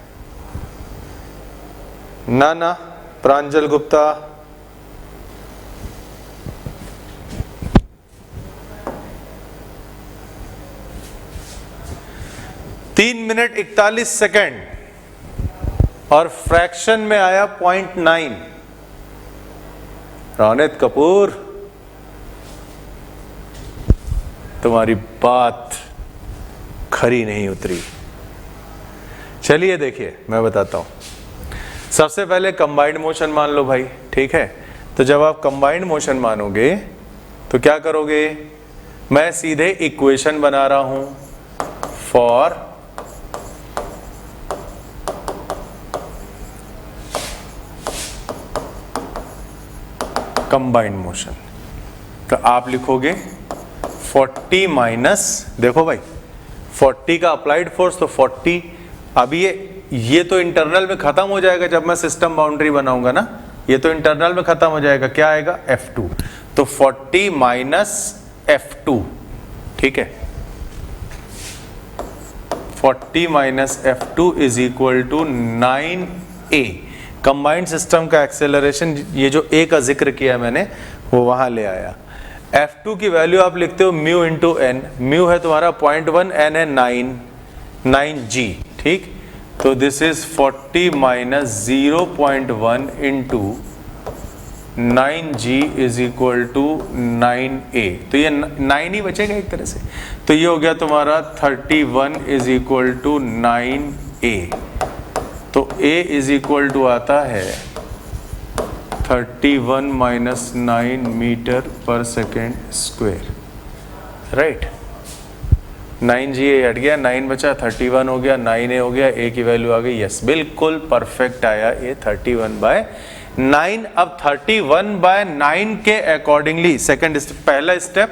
ना ना, प्रांजल गुप्ता, तीन मिनट 41 सेकेंड और फ्रैक्शन में आया 0.9। रोनित कपूर, तुम्हारी बात खरी नहीं उतरी। चलिए देखिए मैं बताता हूं। सबसे पहले कंबाइंड मोशन मान लो भाई, ठीक है। तो जब आप कंबाइंड मोशन मानोगे तो क्या करोगे, मैं सीधे इक्वेशन बना रहा हूं फॉर कंबाइंड मोशन। तो आप लिखोगे 40 माइनस, देखो भाई 40 का अप्लाइड फोर्स तो 40, अब ये तो इंटरनल में खत्म हो जाएगा जब मैं सिस्टम बाउंड्री बनाऊंगा ना, ये तो इंटरनल में खत्म हो जाएगा, क्या आएगा F2। तो 40 माइनस F2, ठीक है। 40 minus F2 is equal to 9A। Combined system का एक्सेलरेशन, ये जो A का जिक्र किया मैंने वो वहां ले आया। F2 की वैल्यू आप लिखते हो म्यू इंटू एन, म्यू है तुम्हारा 0.1, एन है 9G, ठीक। तो this is 40 minus 0.1 into 9G is equal to 9A। तो ये 9 ही बचेगा एक तरह से, तो ये हो गया तुम्हारा 31 इज इक्वल टू 9A। तो A इज इक्वल टू आता है 31 minus 9 metre per second square, right. 9G हट गया, 9 बचा, 31 हो गया, 9A हो गया, A की वैल्यू आ गई, यस बिल्कुल परफेक्ट आया ये 31/9। अब 31/9 के अकॉर्डिंगली सेकेंड स्टेप, पहला स्टेप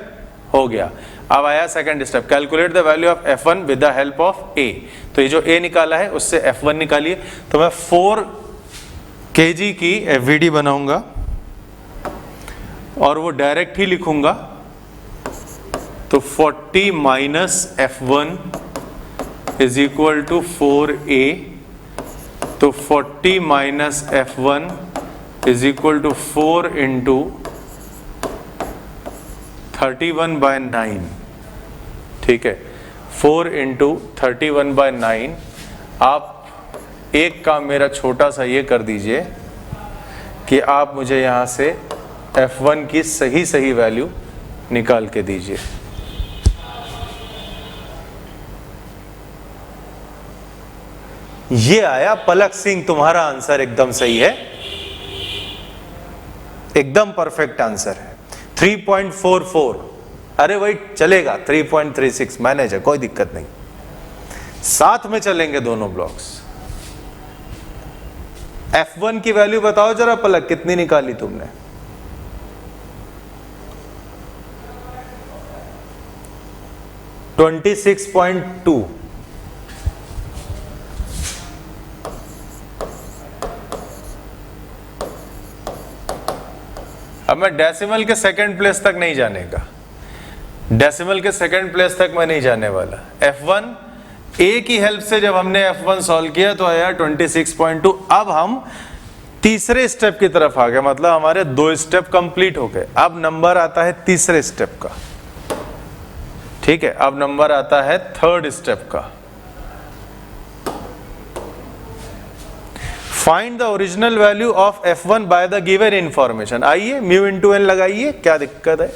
हो गया, अब आया second step, calculate the value of F1 with the help of A। तो ये जो A निकाला है उससे F1 निकालिए। तो मैं 4 kg की FVD बनाऊंगा और वो डायरेक्ट ही लिखूंगा। तो 40 minus F1 is equal to 4A। तो 40 minus F1 is equal to 4 into 31/9, ठीक है। 4 इंटू 31/9। आप एक काम मेरा छोटा सा ये कर दीजिए कि आप मुझे यहां से F1 की सही वैल्यू निकाल के दीजिए। ये आया पलक सिंह, तुम्हारा आंसर एकदम सही है, एकदम परफेक्ट आंसर है 3.44। अरे वही चलेगा, 3.36 मैनेज है, कोई दिक्कत नहीं, साथ में चलेंगे दोनों ब्लॉक्स। F1 की वैल्यू बताओ जरा पलक, कितनी निकाली तुमने? $26.2। अब मैं डेसिमल के सेकंड प्लेस तक नहीं जाने का, डेसिमल के सेकंड प्लेस तक मैं नहीं जाने वाला। F1 A की हेल्प से जब हमने F1 सॉल्व किया तो आया 26.2। अब हम तीसरे स्टेप की तरफ आ गए, मतलब हमारे 2 स्टेप कंप्लीट हो गए। अब नंबर आता है तीसरे स्टेप का, ठीक है। अब नंबर आता है थर्ड स्टेप का। Find the original value of F1 by the given information. आइए म्यू इंटू एन लगाइए, क्या दिक्कत है।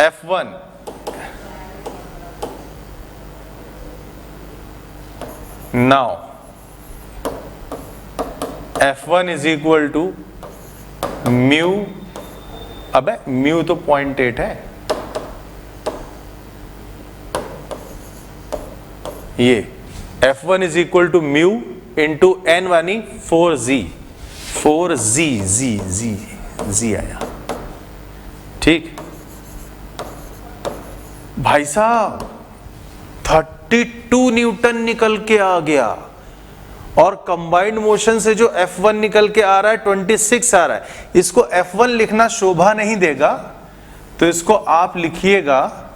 F1 now F1 is equal to mu, अबे म्यू तो 0.8 है, ये F1 is equal to mu into N वानी 4z आया, ठीक। भाई साहब 32 न्यूटन निकल के आ गया, और कंबाइंड मोशन से जो F1 निकल के आ रहा है 26 आ रहा है। इसको F1 लिखना शोभा नहीं देगा, तो इसको आप लिखिएगा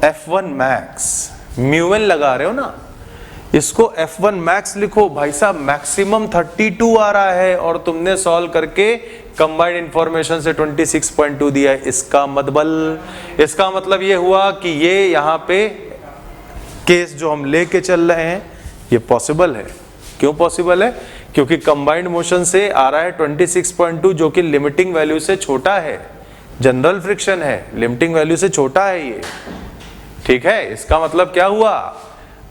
F1 मैक्स, म्यूएन लगा रहे हो ना, इसको F1 मैक्स लिखो। भाई साहब मैक्सिमम 32 आ रहा है और तुमने सॉल्व करके कंबाइंड इंफॉर्मेशन से 26.2 दिया है। इसका मतलब ये हुआ कि ये यहां पे केस जो हम लेके चल रहे हैं ये पॉसिबल है। क्यों पॉसिबल है? क्योंकि कंबाइंड मोशन से आ रहा है 26.2 जो कि लिमिटिंग वैल्यू से छोटा है, जनरल फ्रिक्शन है, लिमिटिंग वैल्यू से छोटा है ये, ठीक है। इसका मतलब क्या हुआ,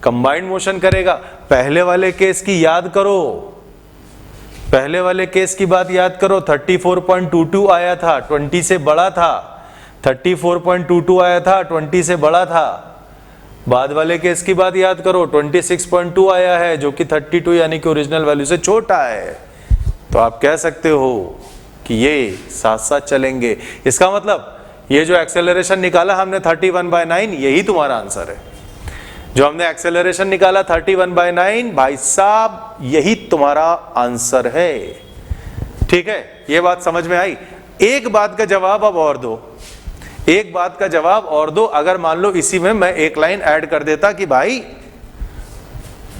कंबाइंड मोशन करेगा। पहले वाले केस की याद करो, पहले वाले केस की बात याद करो, 34.22 आया था, 20 से बड़ा था, 34.22 आया था, 20 से बड़ा था। बाद वाले केस की बात याद करो, 26.2 आया है जो कि 32 यानी कि ओरिजिनल वैल्यू से छोटा है। तो आप कह सकते हो कि ये साथ साथ चलेंगे। इसका मतलब ये जो एक्सेलरेशन निकाला हमने 31/9, यही तुम्हारा आंसर है। जो हमने एक्सेलरेशन निकाला 31/9, भाई साहब यही तुम्हारा आंसर है, ठीक है। ये बात समझ में आई। एक बात का जवाब अब और दो, एक बात का जवाब और दो। अगर मान लो इसी में मैं एक लाइन ऐड कर देता कि भाई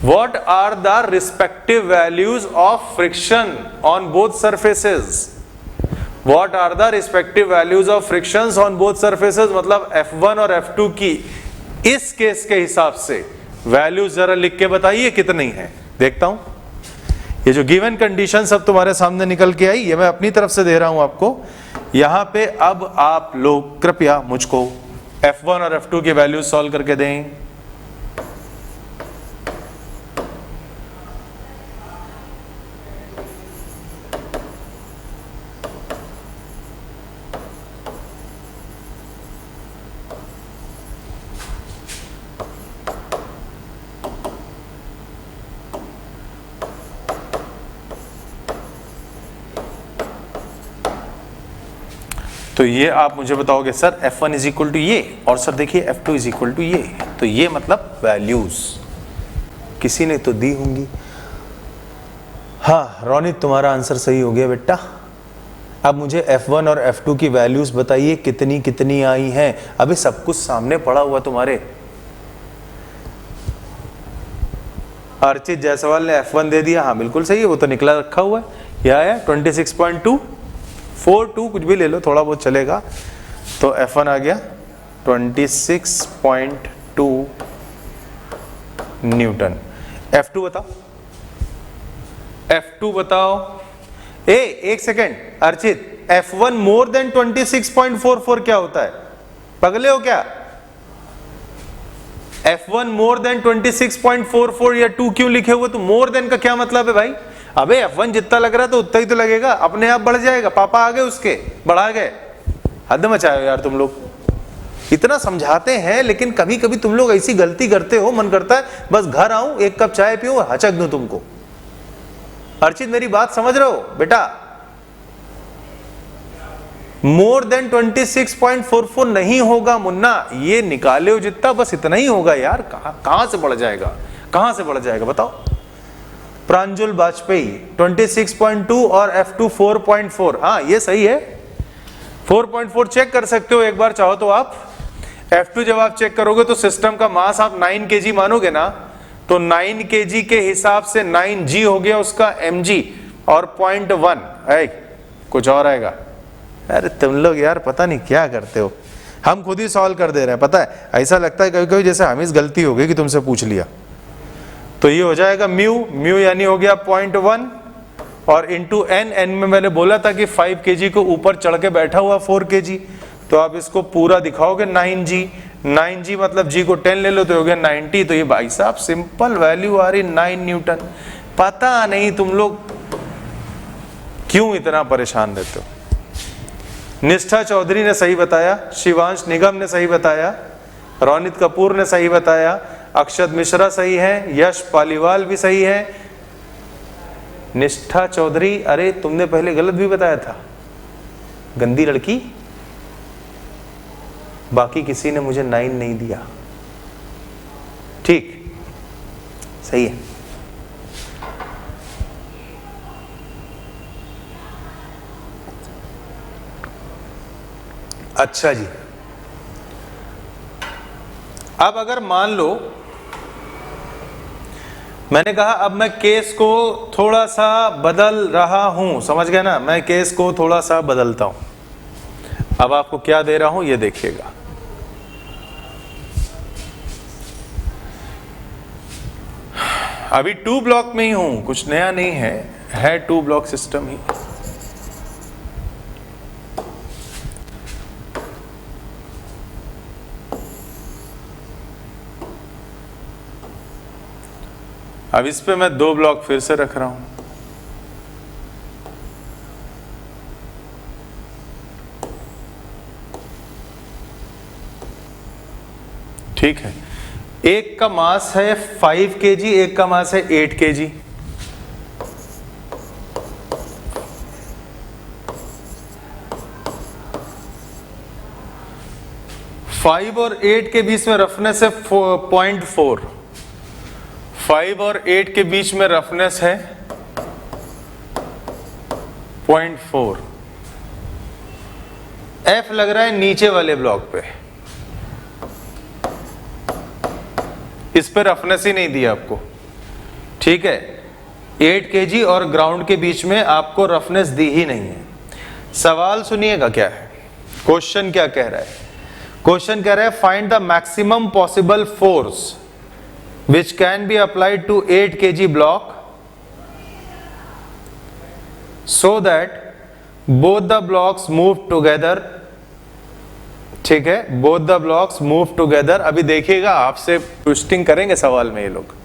what are the respective values of friction on both surfaces, what are the respective values of frictions on both surfaces, मतलब F1 और F2 की इस केस के हिसाब से वैल्यूज जरा लिख के बताइए कितनी है। देखता हूं, ये जो गिवन कंडीशन सब तुम्हारे सामने निकल के आई, ये मैं अपनी तरफ से दे रहा हूं आपको। यहां पे अब आप लोग कृपया मुझको F1 और F2 की वैल्यूज सॉल्व करके दें। तो ये आप मुझे बताओगे sir F1 is equal to ये, और सर देखिए F2 इज इक्वल टू ये, तो ये मतलब वैल्यूज किसी ने तो दी होंगी। हाँ रोनित, तुम्हारा आंसर सही हो गया बेटा। अब मुझे F1 और F2 की वैल्यूज बताइए कितनी कितनी आई हैं। अभी सब कुछ सामने पड़ा हुआ तुम्हारे। अर्चित जायसवाल ने F1 दे दिया, हाँ बिल्कुल सही है, वो तो निकला रखा हुआ है। यह आया 26.2, 4.2 कुछ भी ले लो, थोड़ा बहुत चलेगा। तो F1 आ गया 26.2 न्यूटन। F2 बताओ, F2 बताओ। एक second Archit, F1 more than 26.44 क्या होता है? पगले हो क्या? F1 मोर देन 26.44 या 2 क्यों लिखे हुए? तो मोर देन का क्या मतलब है भाई? अबे F1 जितना लग रहा है तो उतना ही तो लगेगा, अपने आप बढ़ जाएगा। पापा आ गए उसके, बढ़ा गए। हद मचाओ यार तुम लोग, इतना समझाते हैं लेकिन कभी कभी तुम लोग ऐसी गलती करते हो, मन करता है बस घर आऊं, एक कप चाय पीऊं और हचक दूं तुमको। अर्चित मेरी बात समझ रहे हो बेटा? मोर देन 26.44 नहीं होगा मुन्ना, ये निकाले हो जितना बस इतना ही होगा यार। कहां से बढ़ जाएगा, कहां से बढ़ जाएगा बताओ? प्रांजुल वाजपेयी 26.2 और F2 4.4, हाँ ये सही है। 4.4 चेक कर सकते हो एक बार चाहो तो आप। F2 जब आप चेक करोगे तो सिस्टम का मास आप 9 kg मानोगे ना, तो 9 kg के हिसाब से 9g हो गया उसका mg, और 0.1 है कुछ और आएगा। अरे तुम लोग यार पता नहीं क्या करते हो, हम खुद ही सॉल्व कर दे रहे हैं। पता है ऐसा लगता है कभी कभी जैसे हमें गलती हो गई कि तुमसे पूछ लिया। तो ये हो जाएगा म्यू, म्यू यानी हो गया 0.1, और इंटू एन, एन में मैंने बोला था कि 5 kg को ऊपर चढ़ के बैठा हुआ 4 kg, तो आप इसको पूरा दिखाओगे 9g, 9g मतलब g को 10 ले लो तो हो गया 90। तो ये भाई साहब सिंपल वैल्यू आ रही 9 न्यूटन। पता नहीं तुम लोग क्यों इतना परेशान रहते हो। निष्ठा चौधरी ने सही बताया, शिवांश निगम ने सही बताया, रोनित कपूर ने सही बताया, अक्षत मिश्रा सही है, यश पालीवाल भी सही है। निष्ठा चौधरी, अरे तुमने पहले गलत भी बताया था, गंदी लड़की। बाकी किसी ने मुझे 9 नहीं दिया। ठीक, सही है। अच्छा जी, अब अगर मान लो मैंने कहा अब मैं केस को थोड़ा सा बदल रहा हूं, समझ गए ना, मैं केस को थोड़ा सा बदलता हूं। अब आपको क्या दे रहा हूं ये देखिएगा। अभी 2 ब्लॉक में ही हूं, कुछ नया नहीं है 2 ब्लॉक सिस्टम ही। अब इस पे मैं 2 ब्लॉक फिर से रख रहा हूं। ठीक है, एक का मास है 5 kg, एक का मास है 8 kg। फाइव और 8 के बीच में रफनेस है 0.4। 5 और 8 के बीच में रफनेस है 0.4। F लग रहा है नीचे वाले ब्लॉक पे, इस पे रफनेस ही नहीं दिया आपको। ठीक है, 8 kg और ग्राउंड के बीच में आपको रफनेस दी ही नहीं है। सवाल सुनिएगा क्या है, क्वेश्चन क्या कह रहा है। क्वेश्चन कह रहा है find the maximum possible force which can be applied to 8 kg block so that both the blocks move together। ठीक है, both the blocks move together। अभी देखिएगा, आपसे ट्विस्टिंग करेंगे सवाल में ये लोग।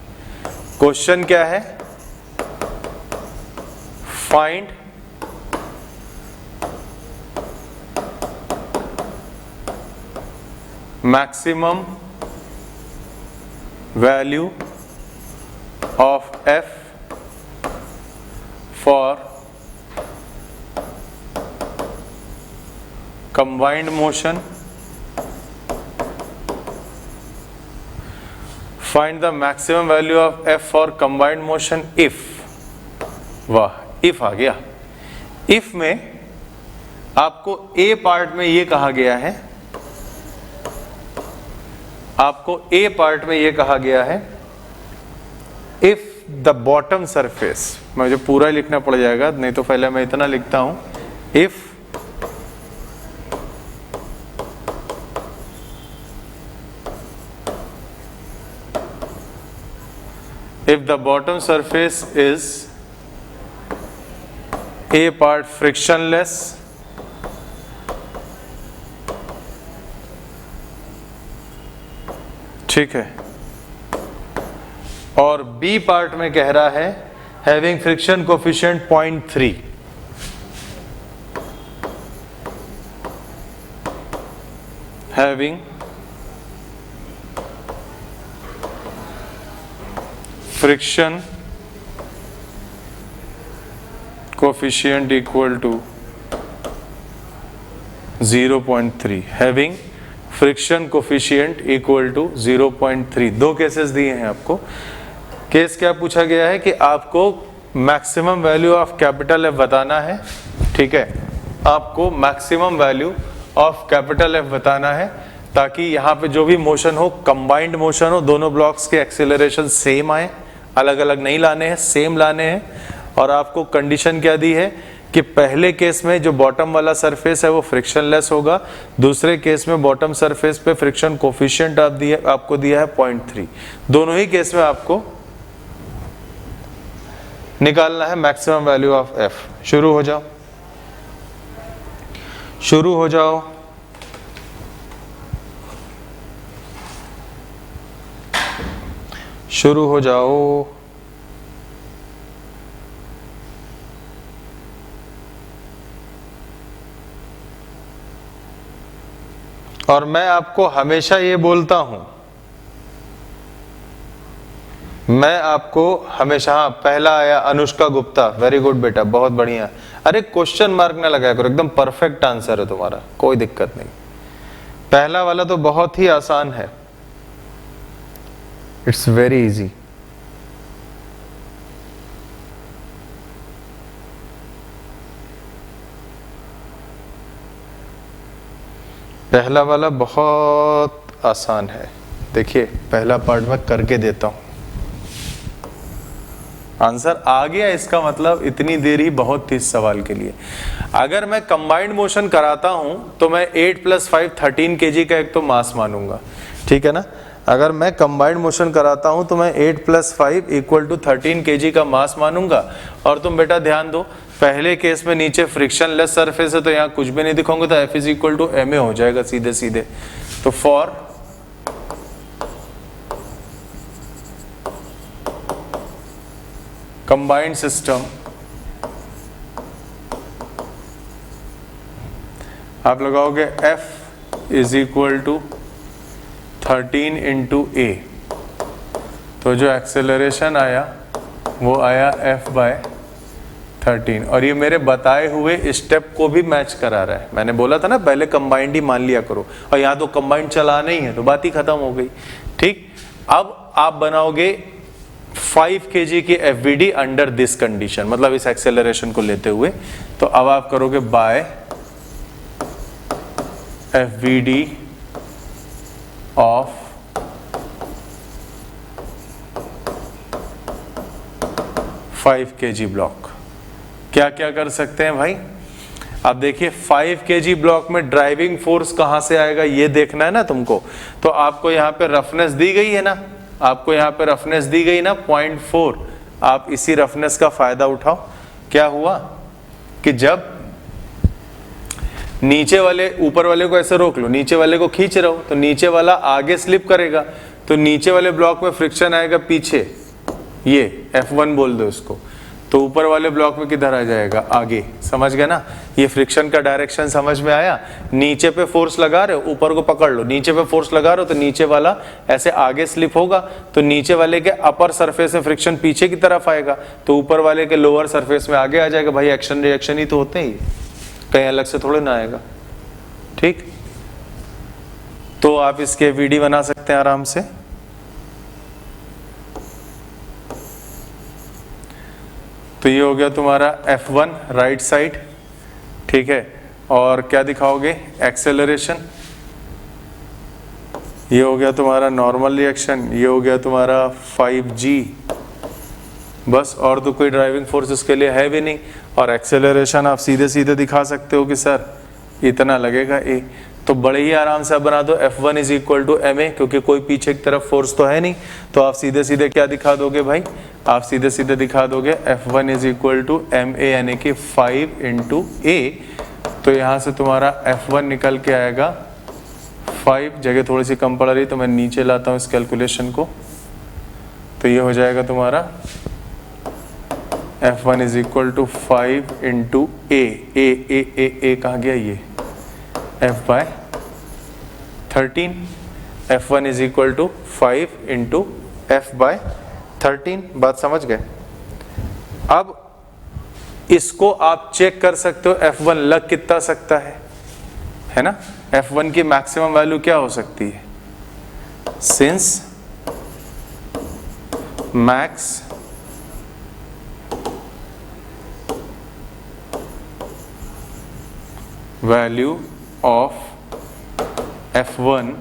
क्वेश्चन क्या है, find maximum value of F for combined motion, find the maximum value of F for combined motion if, वाह if आ गया। if में आपको A पार्ट में ये कहा गया है, आपको A पार्ट में ये कहा गया है इफ द बॉटम सरफेस, मुझे पूरा लिखना पड़ जाएगा नहीं तो पहले मैं इतना लिखता हूं, if the bottom surface is A part frictionless ठीक है, और बी पार्ट में कह रहा है having friction coefficient 0.3। Having friction coefficient equal to 0.3। Having friction coefficient equal to 0.3। 2 cases दिए हैं आपको। केस क्या पूछा गया है कि आपको maximum value of capital F बताना है। ठीक है, आपको maximum value of capital F बताना है ताकि यहाँ पे जो भी मोशन हो कंबाइंड मोशन हो, दोनों ब्लॉक्स के एक्सेलरेशन सेम आए, अलग अलग नहीं लाने हैं, सेम लाने हैं। और आपको कंडीशन क्या दी है कि पहले केस में जो बॉटम वाला सरफेस है वो फ्रिक्शनलेस होगा, दूसरे केस में बॉटम सरफेस पे फ्रिक्शन कोफिशिएंट आपको दिया है 0.3। दोनों ही केस में आपको निकालना है मैक्सिमम वैल्यू ऑफ एफ। शुरू हो जाओ, शुरू हो जाओ। शुरू हो जाओ। और मैं आपको हमेशा ये बोलता हूं, मैं आपको हमेशा, हाँ पहला आया अनुष्का गुप्ता, वेरी गुड बेटा, बहुत बढ़िया। अरे क्वेश्चन मार्क ना लगाया करो, एकदम परफेक्ट आंसर है तुम्हारा, कोई दिक्कत नहीं। पहला वाला तो बहुत ही आसान है, इट्स वेरी इजी। पहला वाला बहुत आसान है। देखिए पहला पार्ट में करके देता हूं, आंसर आ गया, इसका मतलब इतनी देर ही बहुत थी इस सवाल के लिए। अगर मैं कंबाइंड मोशन कराता हूं तो मैं 8 + 5 13 kg का एक तो मास मानूंगा, ठीक है ना। अगर मैं कंबाइंड मोशन कराता हूं तो मैं 8 + 5 = 13 kg का मास मानूंगा। और तुम बेटा ध्यान दो, पहले केस में नीचे फ्रिक्शनलेस सरफेस है तो यहाँ कुछ भी नहीं दिखाऊंगा, तो F = ma हो जाएगा सीधे सीधे। तो फॉर कंबाइंड सिस्टम आप लगाओगे F = 13 × a, तो जो एक्सेलरेशन आया वो आया F/13। और ये मेरे बताए हुए स्टेप को भी मैच करा रहा है। मैंने बोला था ना पहले कंबाइंड ही मान लिया करो, और यहाँ तो कंबाइंड चलाना ही है तो बात ही खत्म हो गई। ठीक, अब आप बनाओगे 5 kg की FVD अंडर दिस कंडीशन, मतलब इस एक्सेलरेशन को लेते हुए। तो अब आप करोगे by FVD of 5 kg block. क्या क्या कर सकते हैं भाई? अब देखिए 5 kg ब्लॉक में ड्राइविंग फोर्स कहां से आएगा ये देखना है ना तुमको। तो आपको यहाँ पे रफनेस दी गई है ना, आपको यहाँ पे रफनेस दी गई ना 0.4, आप इसी रफनेस का फायदा उठाओ। क्या हुआ कि जब नीचे वाले ऊपर वाले को ऐसे रोक लो, नीचे वाले को खींच रहे हो तो नीचे वाला आगे स्लिप करेगा, तो नीचे वाले ब्लॉक में फ्रिक्शन आएगा पीछे, ये F1 बोल दो इसको। तो ऊपर वाले ब्लॉक में किधर आ जाएगा? आगे। समझ गए ना? ये फ्रिक्शन का डायरेक्शन समझ में आया। नीचे पे फोर्स लगा रहे हो, ऊपर को पकड़ लो, नीचे पे फोर्स लगा रहे हो तो नीचे वाला ऐसे आगे स्लिप होगा, तो नीचे वाले के अपर सरफेस में फ्रिक्शन पीछे की तरफ आएगा, तो ऊपर वाले के लोअर सरफेस में आगे आ जाएगा। भाई एक्शन रिएक्शन ही तो होते हैं, कहीं अलग से थोड़े ना आएगा। ठीक, तो आप इसके वीडियो बना सकते हैं आराम से। तो ये हो गया तुम्हारा F1 राइट साइड, ठीक है। और क्या दिखाओगे? एक्सेलरेशन। ये हो गया तुम्हारा नॉर्मल रिएक्शन, ये हो गया तुम्हारा 5G, बस। और तो कोई ड्राइविंग फोर्स इसके लिए है भी नहीं। और एक्सेलरेशन आप सीधे सीधे दिखा सकते हो कि सर इतना लगेगा ए, तो बड़े ही आराम से आप बना दो F1 = ma, क्योंकि कोई पीछे की तरफ फोर्स तो है नहीं। तो आप सीधे सीधे क्या दिखा दोगे भाई? आप सीधे सीधे दिखा दोगे F1 = ma, यानी कि 5 × a। तो यहाँ से तुम्हारा F1 निकल के आएगा 5, जगह थोड़ी सी कम पड़ रही तो मैं नीचे लाता हूँ इस कैलकुलेशन को। तो ये हो जाएगा तुम्हारा F1 = 5 × a कहाँ गया? ये F/13। F1 = 5 × F/13। बात समझ गए? अब इसको आप चेक कर सकते हो F1 लग कितना सकता है ना। F1 की मैक्सिमम वैल्यू क्या हो सकती है? Since max value of F1,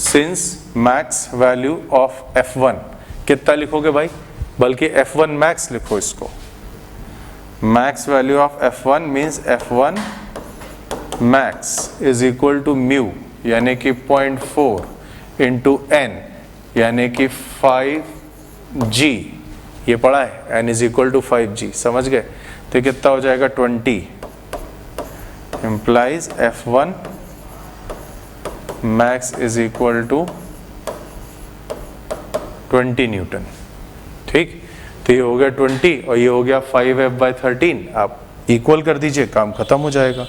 since max value of F1 कितना लिखोगे भाई? बल्कि F1 मैक्स लिखो इसको। Max value of F1 means F1 max = mu, यानी कि 0.4 × n, यानी कि 5G ये पढ़ा है, n is equal to 5g, समझ गए? तो ये कितना हो जाएगा 20 implies F1 max is equal to 20 newton. ठीक, तो ये हो गया 20 और ये हो गया 5F/13। आप इक्वल कर दीजिए, काम खत्म हो जाएगा।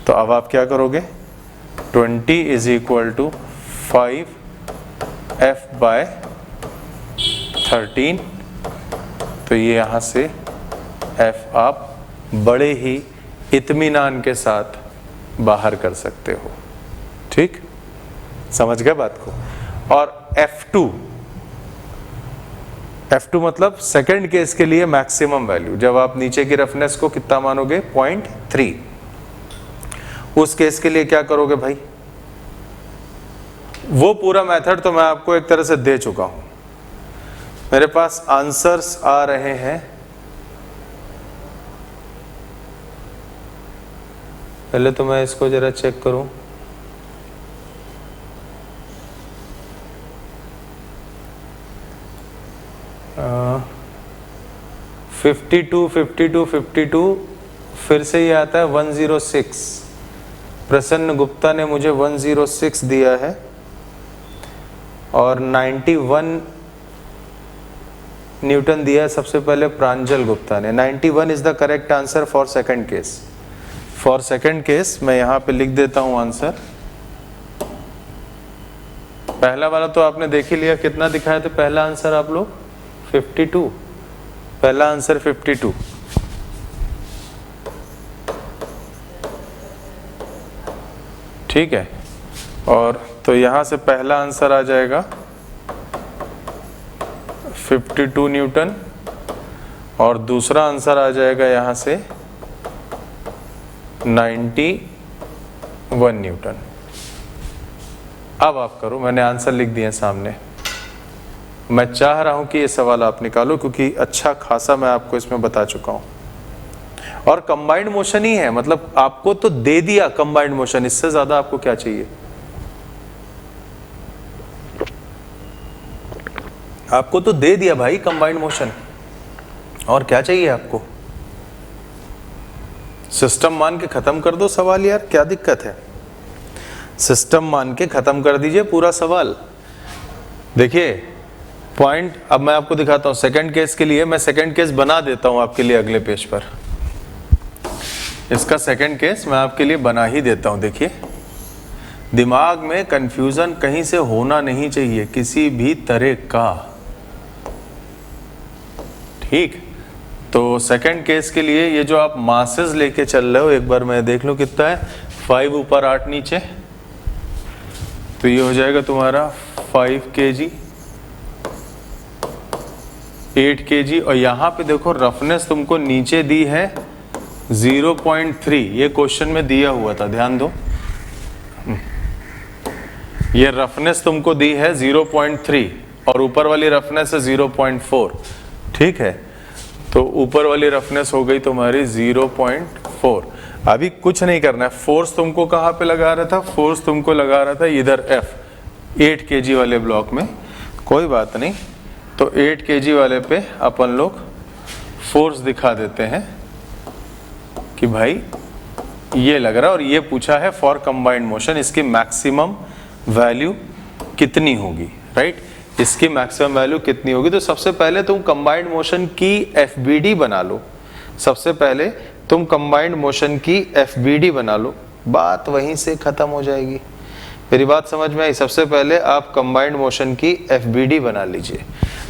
तो अब आप क्या करोगे, 20 इज इक्वल टू 5F/13। तो ये यहाँ से F आप बड़े ही इत्मीनान के साथ बाहर कर सकते हो। ठीक, समझ गए बात को? और F2 मतलब सेकंड केस के लिए मैक्सिमम वैल्यू, जब आप नीचे की रफनेस को कितना मानोगे 0.3, उस केस के लिए क्या करोगे भाई? वो पूरा मेथड तो मैं आपको एक तरह से दे चुका हूं, मेरे पास आंसर्स आ रहे हैं। पहले तो मैं इसको जरा चेक करूं। आ, 52 फिर से ये आता है 106। प्रसन्न गुप्ता ने मुझे 106 दिया है और 91 न्यूटन दिया है सबसे पहले प्रांजल गुप्ता ने। 91 is the correct answer for second case. For second case मैं यहां पे लिख देता हूं आंसर। पहला वाला तो आपने देख ही लिया, कितना दिखाया था पहला आंसर आप लोग? 52। पहला आंसर 52। ठीक है, और तो यहां से पहला आंसर आ जाएगा 52 न्यूटन और दूसरा आंसर आ जाएगा यहां से 91 न्यूटन। अब आप करो, मैंने आंसर लिख दिए सामने। मैं चाह रहा हूं कि ये सवाल आप निकालो क्योंकि अच्छा खासा मैं आपको इसमें बता चुका हूं और कंबाइंड मोशन ही है, मतलब आपको तो दे दिया कंबाइंड मोशन, इससे ज्यादा आपको क्या चाहिए? आपको तो दे दिया भाई कंबाइंड मोशन, और क्या चाहिए आपको? सिस्टम मान के खत्म कर दो सवाल यार, क्या दिक्कत है? सिस्टम मान के खत्म कर दीजिए पूरा सवाल। देखिए पॉइंट अब मैं आपको दिखाता हूं सेकंड केस के लिए। मैं सेकंड केस बना देता हूं आपके लिए अगले पेज पर। इसका सेकंड केस मैं आपके लिए बना ही देता हूं। देखिए, दिमाग में कंफ्यूजन कहीं से होना नहीं चाहिए किसी भी तरह का। ठीक, तो सेकंड केस के लिए ये जो आप मासेस लेके चल रहे हो, एक बार मैं देख लूं कितना है। 5 ऊपर 8 नीचे, तो ये हो जाएगा तुम्हारा 5 kg, 8 kg। और यहां पे देखो रफनेस तुमको नीचे दी है 0.3, ये क्वेश्चन में दिया हुआ था, ध्यान दो। ये रफनेस तुमको दी है 0.3 और ऊपर वाली रफनेस है 0.4। ठीक है, तो ऊपर वाली रफनेस हो गई तुम्हारी 0.4। अभी कुछ नहीं करना है। फोर्स तुमको कहां पे लगा रहा था? फोर्स तुमको लगा रहा था इधर F, 8 kg वाले ब्लॉक में। कोई बात नहीं, तो 8 kg वाले पे अपन लोग फोर्स दिखा देते हैं कि भाई ये लग रहा है, और ये पूछा है फॉर कंबाइंड मोशन, इसकी मैक्सिमम वैल्यू कितनी होगी? राइट, इसकी मैक्सिमम वैल्यू कितनी होगी? तो सबसे पहले तुम कंबाइंड मोशन की FBD बना लो। सबसे पहले तुम कंबाइंड मोशन की FBD बना लो, बात वहीं से खत्म हो जाएगी। मेरी बात समझ में आई? सबसे पहले आप कंबाइंड मोशन की FBD बना लीजिए।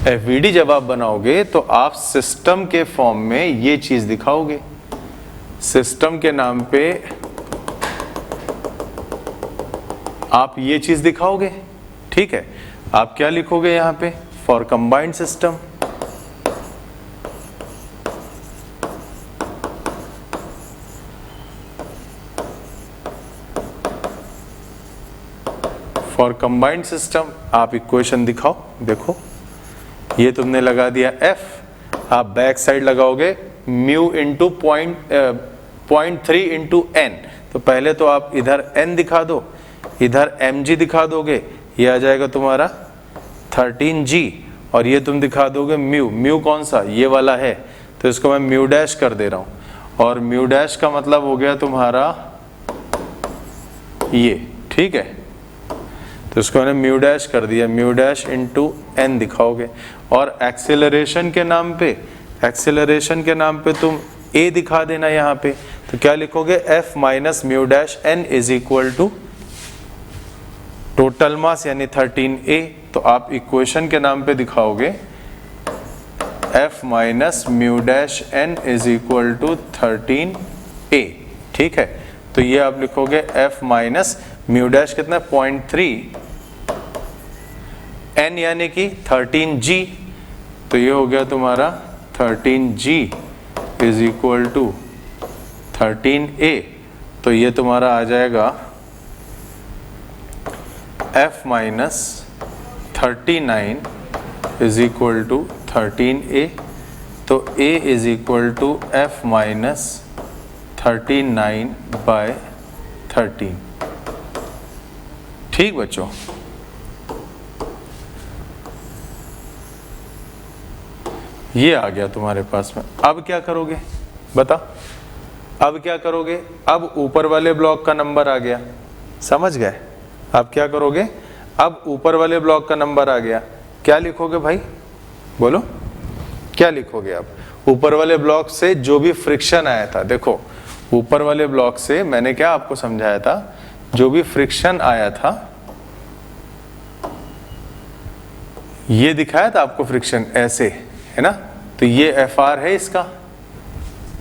FBD जब आप बनाओगे तो आप सिस्टम के फॉर्म में ये चीज दिखाओगे। सिस्टम के नाम पे आप ये चीज दिखाओगे। ठीक है, आप क्या लिखोगे यहां पे? For combined system. For combined system आप इक्वेशन दिखाओ। देखो, ये तुमने लगा दिया F, आप बैक साइड लगाओगे म्यू इंटू 0.3 इंटू n। तो पहले तो आप इधर n दिखा दो, इधर mg दिखा दोगे, ये आ जाएगा तुम्हारा 13g, और ये तुम दिखा दोगे म्यू। म्यू कौन सा, ये वाला है, तो इसको मैं म्यू डैश कर दे रहा हूं। और म्यू डैश का मतलब हो गया तुम्हारा ये, ठीक है। तो इसको मैंने म्यू डैश कर दिया, म्यू डैश इंटू एन दिखाओगे। और एक्सेलरेशन के नाम पे, एक्सेलरेशन के नाम पे तुम ए दिखा देना यहाँ पे। तो क्या लिखोगे, F minus mu dash N is equal to total mass यानी 13a। तो आप इक्वेशन के नाम पे दिखाओगे F minus mu dash N is equal to 13a, ठीक है। तो ये आप लिखोगे एफ माइनस म्यू डैश कितना, 0.3, n यानी कि 13g। तो ये हो गया तुम्हारा 13g is equal to 13a। तो ये तुम्हारा आ जाएगा f minus 39 is equal to 13a। तो a is equal to f minus 39/13। ठीक बच्चों, ये आ गया तुम्हारे पास में। अब क्या करोगे बता, अब क्या करोगे, अब ऊपर वाले ब्लॉक का नंबर आ गया, समझ गए। अब क्या करोगे, अब ऊपर वाले ब्लॉक का नंबर आ गया, क्या लिखोगे भाई, बोलो क्या लिखोगे। अब ऊपर वाले ब्लॉक से जो भी फ्रिक्शन आया था, देखो ऊपर वाले ब्लॉक से मैंने क्या आपको समझाया था, जो भी फ्रिक्शन आया था, ये दिखाया था आपको फ्रिक्शन ऐसे, है ना। तो ये एफ आर है इसका,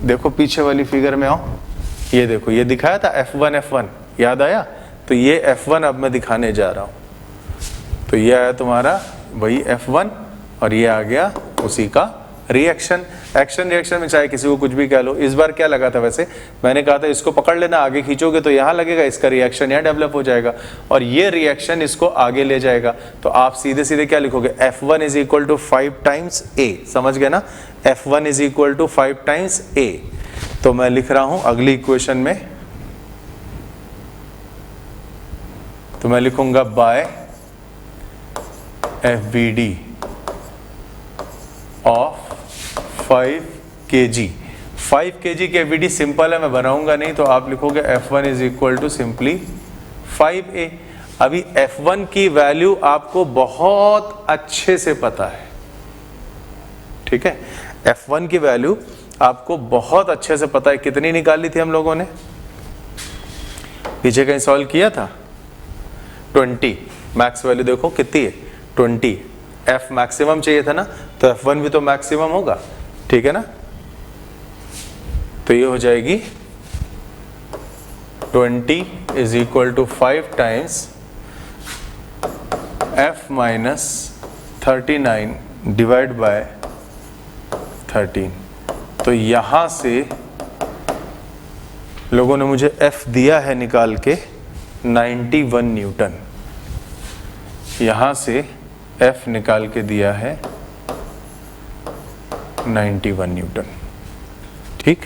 देखो पीछे वाली फिगर में आओ, ये देखो ये दिखाया था F1 याद आया। तो ये F1 अब मैं दिखाने जा रहा हूं। तो ये आया तुम्हारा वही F1 और ये आ गया उसी का रिएक्शन। एक्शन रिएक्शन में चाहे किसी को कुछ भी कह लो। इस बार क्या लगा था, वैसे मैंने कहा था इसको पकड़ लेना, आगे खींचोगे तो यहाँ लगेगा, इसका रिएक्शन यहाँ डेवलप हो जाएगा और ये रिएक्शन इसको आगे ले जाएगा। तो आप सीधे सीधे क्या लिखोगे, F1 is equal to 5 times A, समझ गए ना। F1 is equal to 5 times A। तो मैं लिख रहा हूं अगली इक्वेशन में, तो मैं लिखूंगा by FVD of 5 kg। 5 kg के FVD सिंपल है, मैं बनाऊंगा नहीं, तो आप लिखोगे F1 is equal to simply 5A। अभी F1 की वैल्यू आपको बहुत अच्छे से पता है, ठीक है। F1 की वैल्यू आपको बहुत अच्छे से पता है। कितनी निकाली थी हम लोगों ने, पीछे कहीं सॉल्व किया था, 20। मैक्स वैल्यू देखो कितनी है, 20। F मैक्सिमम चाहिए था ना, तो F1 भी तो मैक्सिमम होगा, ठीक है ना। तो ये हो जाएगी 20 is equal to 5 times F minus 39 divide by 13। तो यहां से लोगों ने मुझे F दिया है निकाल के 91 न्यूटन। यहां से F निकाल के दिया है 91 न्यूटन, ठीक।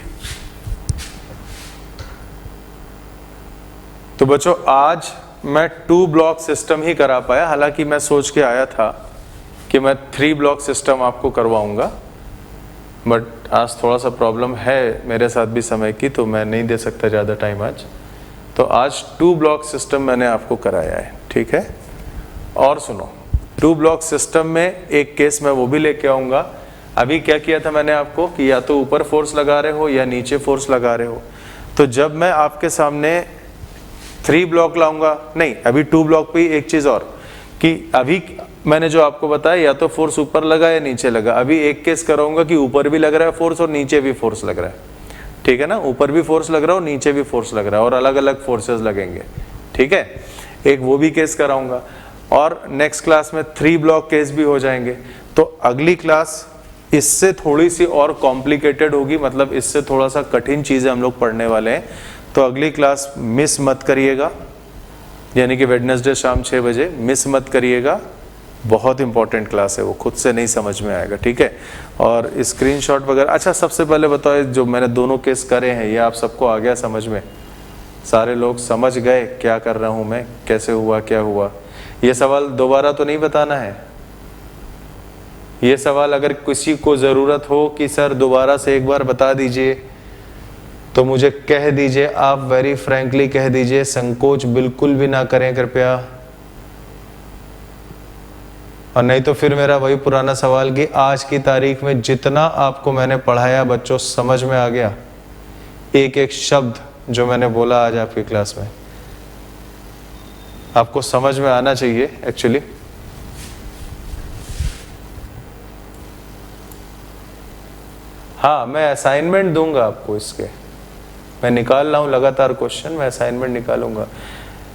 तो बच्चों आज मैं 2 ब्लॉक सिस्टम ही करा पाया, हालांकि मैं सोच के आया था कि मैं 3 ब्लॉक सिस्टम आपको करवाऊंगा, बट आज थोड़ा सा प्रॉब्लम है मेरे साथ भी समय की, तो मैं नहीं दे सकता ज़्यादा टाइम आज। तो आज 2 ब्लॉक सिस्टम मैंने आपको कराया है, ठीक है। और सुनो, 2 ब्लॉक सिस्टम में एक केस मैं वो भी लेके आऊँगा। अभी क्या किया था मैंने आपको कि या तो ऊपर फोर्स लगा रहे हो या नीचे फोर्स लगा रहे हो। तो जब मैं आपके सामने 3 ब्लॉक लाऊंगा, नहीं अभी 2 ब्लॉक पे एक चीज़ और, कि अभी मैंने जो आपको बताया या तो फोर्स ऊपर लगा या नीचे लगा। अभी एक केस कराऊंगा कि ऊपर भी लग रहा है फोर्स और नीचे भी फोर्स लग रहा है, ठीक है ना। ऊपर भी फोर्स लग रहा है और नीचे भी फोर्स लग रहा है, और अलग अलग फोर्सेस लगेंगे, ठीक है। एक वो भी केस कराऊंगा, और नेक्स्ट क्लास में 3 ब्लॉक केस भी हो जाएंगे। तो अगली क्लास इससे थोड़ी सी और कॉम्प्लिकेटेड होगी, मतलब इससे थोड़ा सा कठिन चीज़ें हम लोग पढ़ने वाले हैं। तो अगली क्लास मिस मत करिएगा, यानी कि वेडनेसडे शाम 6 बजे मिस मत करिएगा। बहुत इंपॉर्टेंट क्लास है वो, खुद से नहीं समझ में आएगा, ठीक है। और स्क्रीनशॉट वगैरह, अच्छा सबसे पहले बताओ, जो मैंने दोनों केस करे हैं ये आप सबको आ गया समझ में? सारे लोग समझ गए क्या कर रहा हूँ मैं, कैसे हुआ क्या हुआ? ये सवाल दोबारा तो नहीं बताना है, ये सवाल अगर किसी को ज़रूरत हो कि सर दोबारा से एक बार बता दीजिए तो मुझे कह दीजिए, आप वेरी फ्रैंकली कह दीजिए, संकोच बिल्कुल भी ना करें कृपया। और नहीं तो फिर मेरा वही पुराना सवाल कि आज की तारीख में जितना आपको मैंने पढ़ाया बच्चों समझ में आ गया, एक एक शब्द जो मैंने बोला आज आपकी क्लास में आपको समझ में आना चाहिए एक्चुअली। हाँ, मैं असाइनमेंट दूंगा आपको इसके, मैं निकाल रहा हूं लगातार क्वेश्चन, मैं असाइनमेंट निकालूंगा।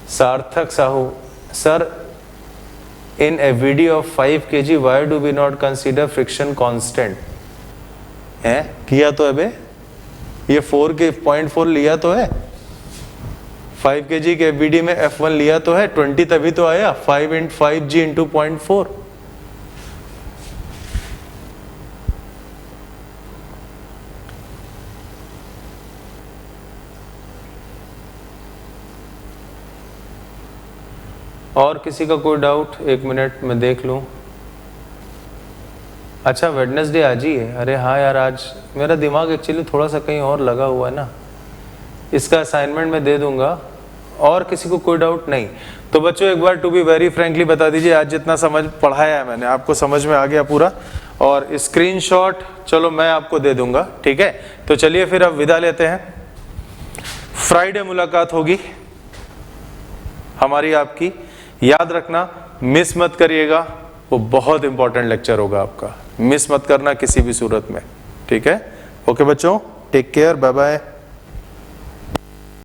सार्थक Sahu sir, in a VD of 5 kg why do we not consider friction constant? है किया तो अबे ये 4 के 0.4 लिया तो है, 5 kg के VD में F1 लिया तो है, 20 तभी तो आया, 5G into 0.4। और किसी का कोई डाउट? एक मिनट मैं देख लूं। अच्छा, वेडनेसडे आज ही है। अरे हाँ यार, आज मेरा दिमाग एक्चुअली थोड़ा सा कहीं और लगा हुआ है ना। इसका असाइनमेंट मैं दे दूंगा। और किसी को कोई डाउट नहीं? तो बच्चों एक बार टू बी वेरी फ्रैंकली बता दीजिए, आज जितना समझ पढ़ाया है मैंने आपको समझ में आ गया पूरा? और स्क्रीनशॉट चलो मैं आपको दे दूंगा, ठीक है? तो चलिए फिर अब विदा लेते हैं। फ्राइडे मुलाकात होगी हमारी आपकी, याद रखना, मिस मत करिएगा, वो बहुत इंपॉर्टेंट लेक्चर होगा आपका, मिस मत करना किसी भी सूरत में, ठीक है? ओके बच्चों, टेक केयर, बाय बाय।